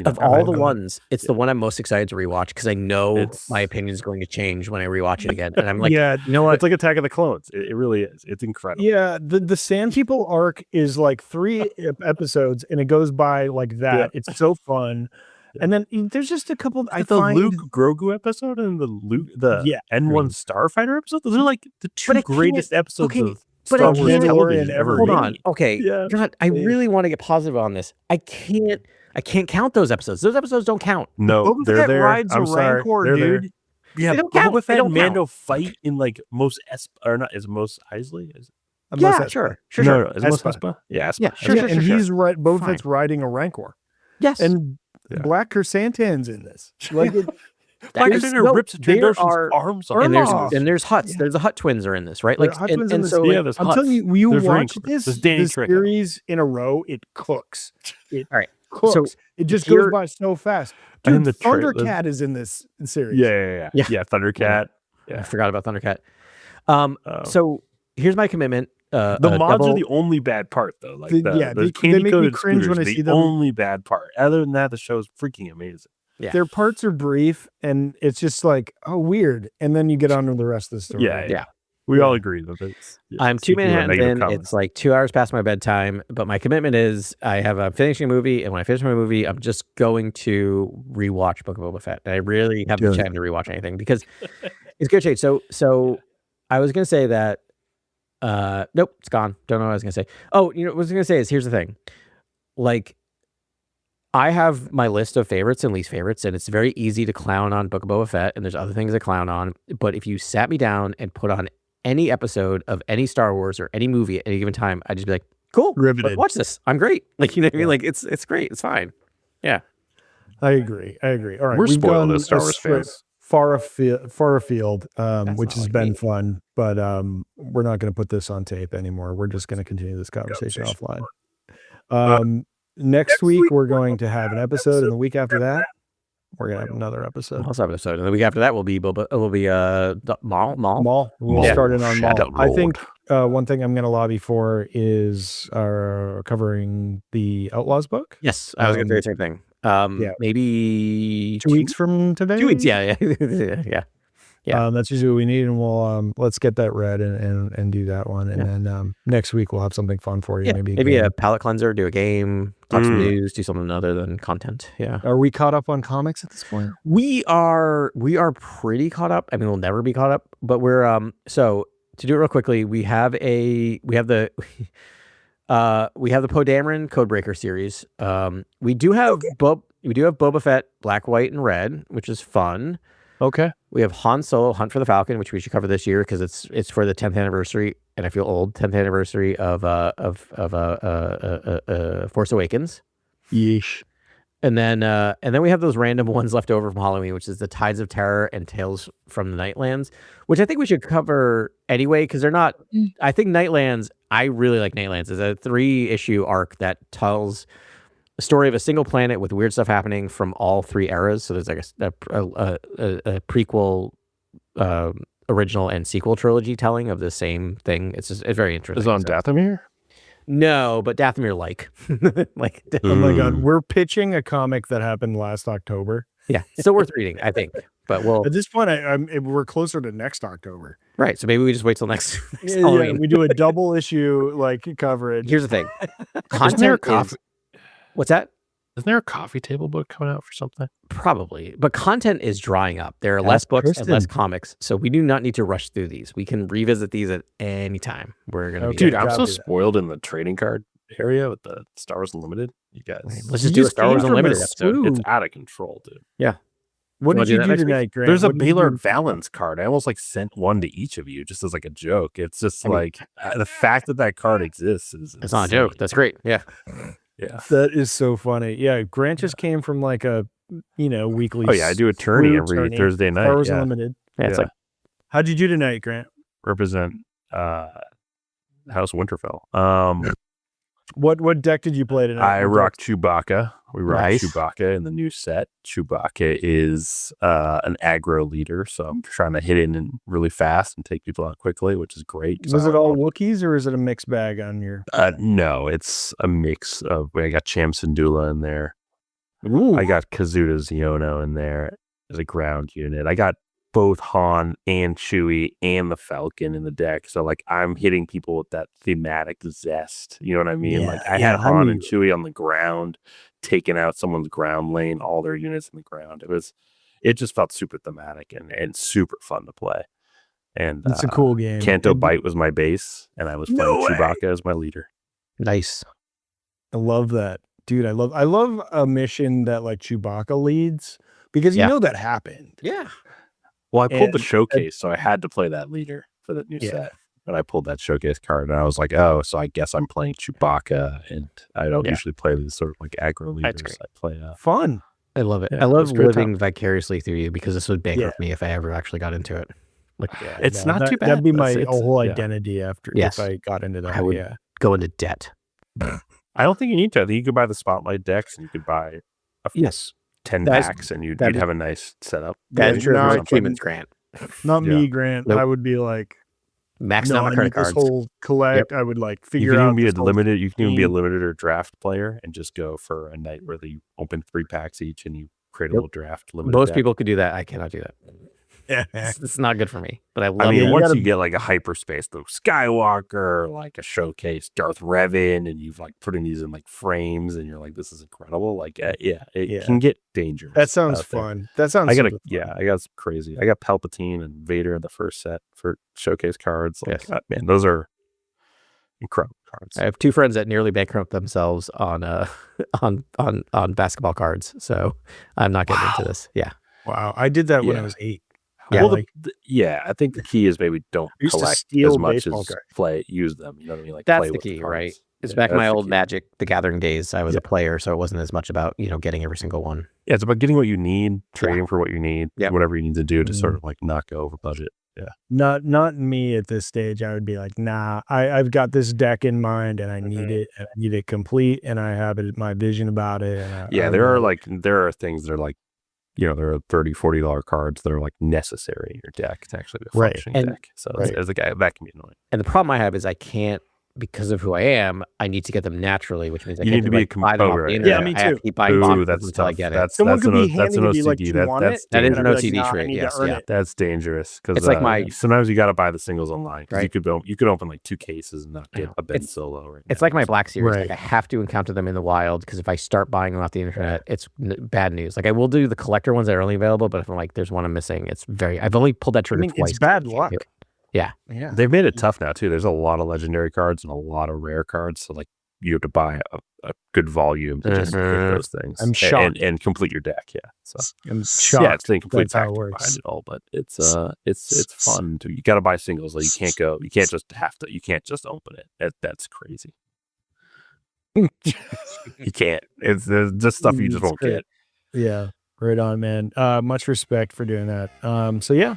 of all the ones, it's the one I'm most excited to rewatch because I know my opinion is going to change when I rewatch it again. And I'm like, you know what? It's like Attack of the Clones. It really is. It's incredible. Yeah, the Sand People arc is like 3 episodes, and it goes by like that. Yeah. It's so fun. And then there's just a couple. Luke Grogu episode and the N1 Starfighter episode. Those are like the 2 greatest episodes of Star Wars television ever. Hold on. Okay. God, I really want to get positive on this. I can't count those episodes. Those episodes don't count. No, they're there. Rides I'm a sorry. Rancor, they're dude. There. Yeah, Boba Fett and Mando fight in like Mos Eisley? Sure. No, is it Mos Espa? Yeah, sure. And he's Boba Fett's riding a Rancor. Yes. And Black Chrysanthemum's in this. Like Black Chrysanthemum rips Trandoshan's arms off. And there's Hutts. There's the Hutt twins are in this, right? Like, and so there's I'm Hutts. telling you, you watch this series in a row, it cooks. All right. Cooks. So it just goes by so fast. Dude, Thundercat is in this series. Yeah, Thundercat. Yeah. I forgot about Thundercat. So here's my commitment. The mods are the only bad part, though. Like the candy coated cringe when I see them. Only bad part. Other than that, the show is freaking amazing. Yeah. Their parts are brief, and it's just like, oh, weird. And then you get on to the rest of the story. Yeah. We all agree that it's. I'm 2 Manhattans in. It's like 2 hours past my bedtime. But my commitment is I'm finishing a movie, and when I finish my movie, I'm just going to rewatch Book of Boba Fett. And I really haven't had time to rewatch anything because it's good shade. So I was gonna say that. Nope, it's gone. Don't know what I was gonna say. Oh, you know what I was gonna say is here's the thing. Like, I have my list of favorites and least favorites, and it's very easy to clown on Book of Boba Fett, and there's other things to clown on. But if you sat me down and put on any episode of any Star Wars or any movie at any given time, I'd just be like, cool, riveted. Watch this. I'm great. Like, you know what I mean? Like, it's great. It's fine. Yeah. I agree. All right. We're spoiled as Star Wars fans. Far afield, which has been fun, but we're not going to put this on tape anymore. We're just going to continue this conversation offline. Next week, we're going to have an episode, and the week after that, we're going to have another episode. Also have an episode, and the week after that will be Maul. We'll start in on Maul. I think one thing I'm going to lobby for is covering the Outlaws book. Yes, I was going to say the same thing. Maybe 2 weeks from today. 2 weeks, yeah. That's usually what we need, and we'll let's get that read and do that one, and then next week we'll have something fun for you. Yeah, maybe a palate cleanser, do a game, talk some news, do something other than content. Yeah. Are we caught up on comics at this point? We are pretty caught up. I mean, we'll never be caught up, but we're so to do it real quickly, we have the Poe Dameron Codebreaker series. We do have Boba Fett Black, White, and Red, which is fun. Okay. We have Han Solo Hunt for the Falcon, which we should cover this year because it's for the 10th anniversary, and I feel old. 10th anniversary of Force Awakens. Yeesh. And then we have those random ones left over from Halloween, which is the Tides of Terror and Tales from the Nightlands, which I think we should cover anyway because they're not. I think Nightlands. I really like Nightlands. It's a 3-issue arc that tells the story of a single planet with weird stuff happening from all 3 eras. So there's like a prequel, original, and sequel trilogy telling of the same thing. It's very interesting. Is it on Dathomir? No, but Dathomir like. Oh my God, we're pitching a comic that happened last October, Yeah, still worth reading, I think. But we'll At this point, we're closer to next October. right. So maybe we just wait till next Yeah, Halloween. we do a double issue like coverage. Here's the thing. Isn't there a Content coffee? what's that? Isn't there a coffee table book coming out for something? Probably, but content is drying up. There are less books and less comics, so we do not need to rush through these. We can revisit these at any time. We're gonna be Dude, Okay, I'm so copy that. spoiled in the trading card area with the Star Wars Unlimited. You guys, Let's You just do a just Star Wars came from a Unlimited episode. swoop. it's out of control, dude. What Wanna did do you that do next week? tonight, Grant? There's a What did you Baylor do? Valance card. I almost like sent one to each of you just as like a joke. It's just I mean, like the fact that card exists is It's not a joke. insane. That's great. Yeah. Yeah. That is so funny. Yeah, Grant just came from like a weekly. Oh yeah, I do a tourney swoop every tourney, Thursday night. Star Wars Yeah. Unlimited. Yeah. It's Yeah. like How'd you do tonight, Grant? Represent House Winterfell. What deck did you play tonight? I What rock deck? Chewbacca. We rock Nice. Chewbacca in the new set. Chewbacca is an aggro leader, so I'm trying to hit in really fast and take people out quickly, which is great. 'cause Was I it don't all know. Wookiees or is it a mixed bag on your? No, it's a mix of. I got Cham Syndulla in there. Ooh, I got Kazuda Xiono in there as a ground unit. I got both Han and Chewie and the Falcon in the deck. So like I'm hitting people with that thematic zest. You know what I mean? Like I had Han and Chewie on the ground, taking out someone's ground lane, all their units in the ground. It just felt super thematic and super fun to play. And it's a cool game. Canto And Bite was my base, and I was No playing way. Chewbacca as my leader. nice. I love that, dude. I love a mission that like Chewbacca leads because you Yeah. know that happened. Yeah. Well, I pulled the And- showcase, so I had to play that leader for the new Yeah. set. And I pulled that showcase card, and I was like, oh, so I guess I'm playing Chewbacca, and I don't Yeah. usually play these sort of like aggro That's leaders. great. I play Fun. I love it. Yeah, I it love was a great living time. vicariously through you because this would bankrupt Yeah. me if I ever actually got into it. Like Yeah, It's no, not too That'd bad. be my It's- whole yeah. identity after Yes. if I got into that. I would- Yeah. go into debt. I don't think you need to. I think you could buy the Spotlight decks, and you could buy Yes. 10 That's- packs, and you'd that'd have a nice setup. That is Yeah, true no, for I some payments grant. Not Yeah. me, Grant. Nope. I would be like, Maxing no, out my I credit need this cards. whole collect. I would like You figure can out even be a this whole limited. You can even be a scheme. limited or draft player, and just go for a night where you open 3 packs each, and you create a Yep. little draft. Limited Most deck. people could do that. I cannot do that. Yeah. It's not good for me. But I love I mean, it. once gotta- you get like a hyperspace, the Skywalker, like a showcase, Darth Revan, and you've like putting these in like frames, and you're like, this is incredible. Like, it Yeah. can get dangerous. That sounds out there. fun. That sounds. I got super fun. I got some crazy. I got Palpatine and Vader in the first set for showcase cards. Like, Yes. man, those are incredible cards. I have 2 friends that nearly bankrupt themselves on on basketball cards. So I'm not getting into this. Yeah. Wow, I did that when I Yeah. was 8. Yeah. Well, like, I think the key is maybe don't I used to collect steal as much baseball as cards. use them. You know what I mean? Like That's play the with key, cards. right? It's Yeah, back in my that's the old key. Magic the Gathering days. I was a player, so it wasn't as much about, getting every single one. Yeah, it's about getting what you need, trading for what you need, Yep. whatever you need to do to sort Mhm. of like not go over budget. Yeah. Not me at this stage. I would be like, nah, I've got this deck in mind and I need it and I need it complete and I have my vision about it. And There are things that are like, there are $30-$40 cards that are like necessary in your deck to actually be a Right. functioning And- deck. So right. as a guy, that can be annoying. And the problem I have is I can't, because of who I am, I need to get them naturally, which means I You can't need to be buy them off right. the internet. Yeah, me I have too. to keep buying Ooh, boxes that's until I tough. get it. That's Someone that's could an, be that's an handing it to you like, OCD. "Do you want it?" That is And an I'd be like, OCD "Nah, I trait, need to yes, earn yeah. it." That's dangerous because It's like my- sometimes you got to buy the singles online because Right. you could open like 2 cases and not I get know. a Ben It's- Solo. Right It's now. like my Black Series. Right. Like I have to encounter them in the wild because if I start buying them off the internet, it's bad news. Like I will do the collector ones that are only available, but if I'm like, there's one I'm missing, I've only pulled that I trigger mean, twice. it's bad luck. Yeah. Yeah. They've made it tough now too. There's a lot of legendary cards and a lot of rare cards. So like you have to buy a good volume to just hit Mhm. those things. I'm shocked. and complete your deck. Yeah. So I'm shocked. yeah, it's the complete that's how it tactic works. behind it all, but it's fun too. You got to buy singles. Like you can't just open it. That's crazy. You can't. There's just stuff you just It's won't great. get. Yeah. Right on, man. Much respect for doing that. So yeah,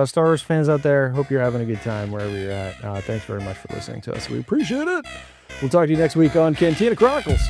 Star Wars fans out there, hope you're having a good time wherever you're at. Thanks very much for listening to us. We appreciate it. We'll talk to you next week on Cantina Chronicles.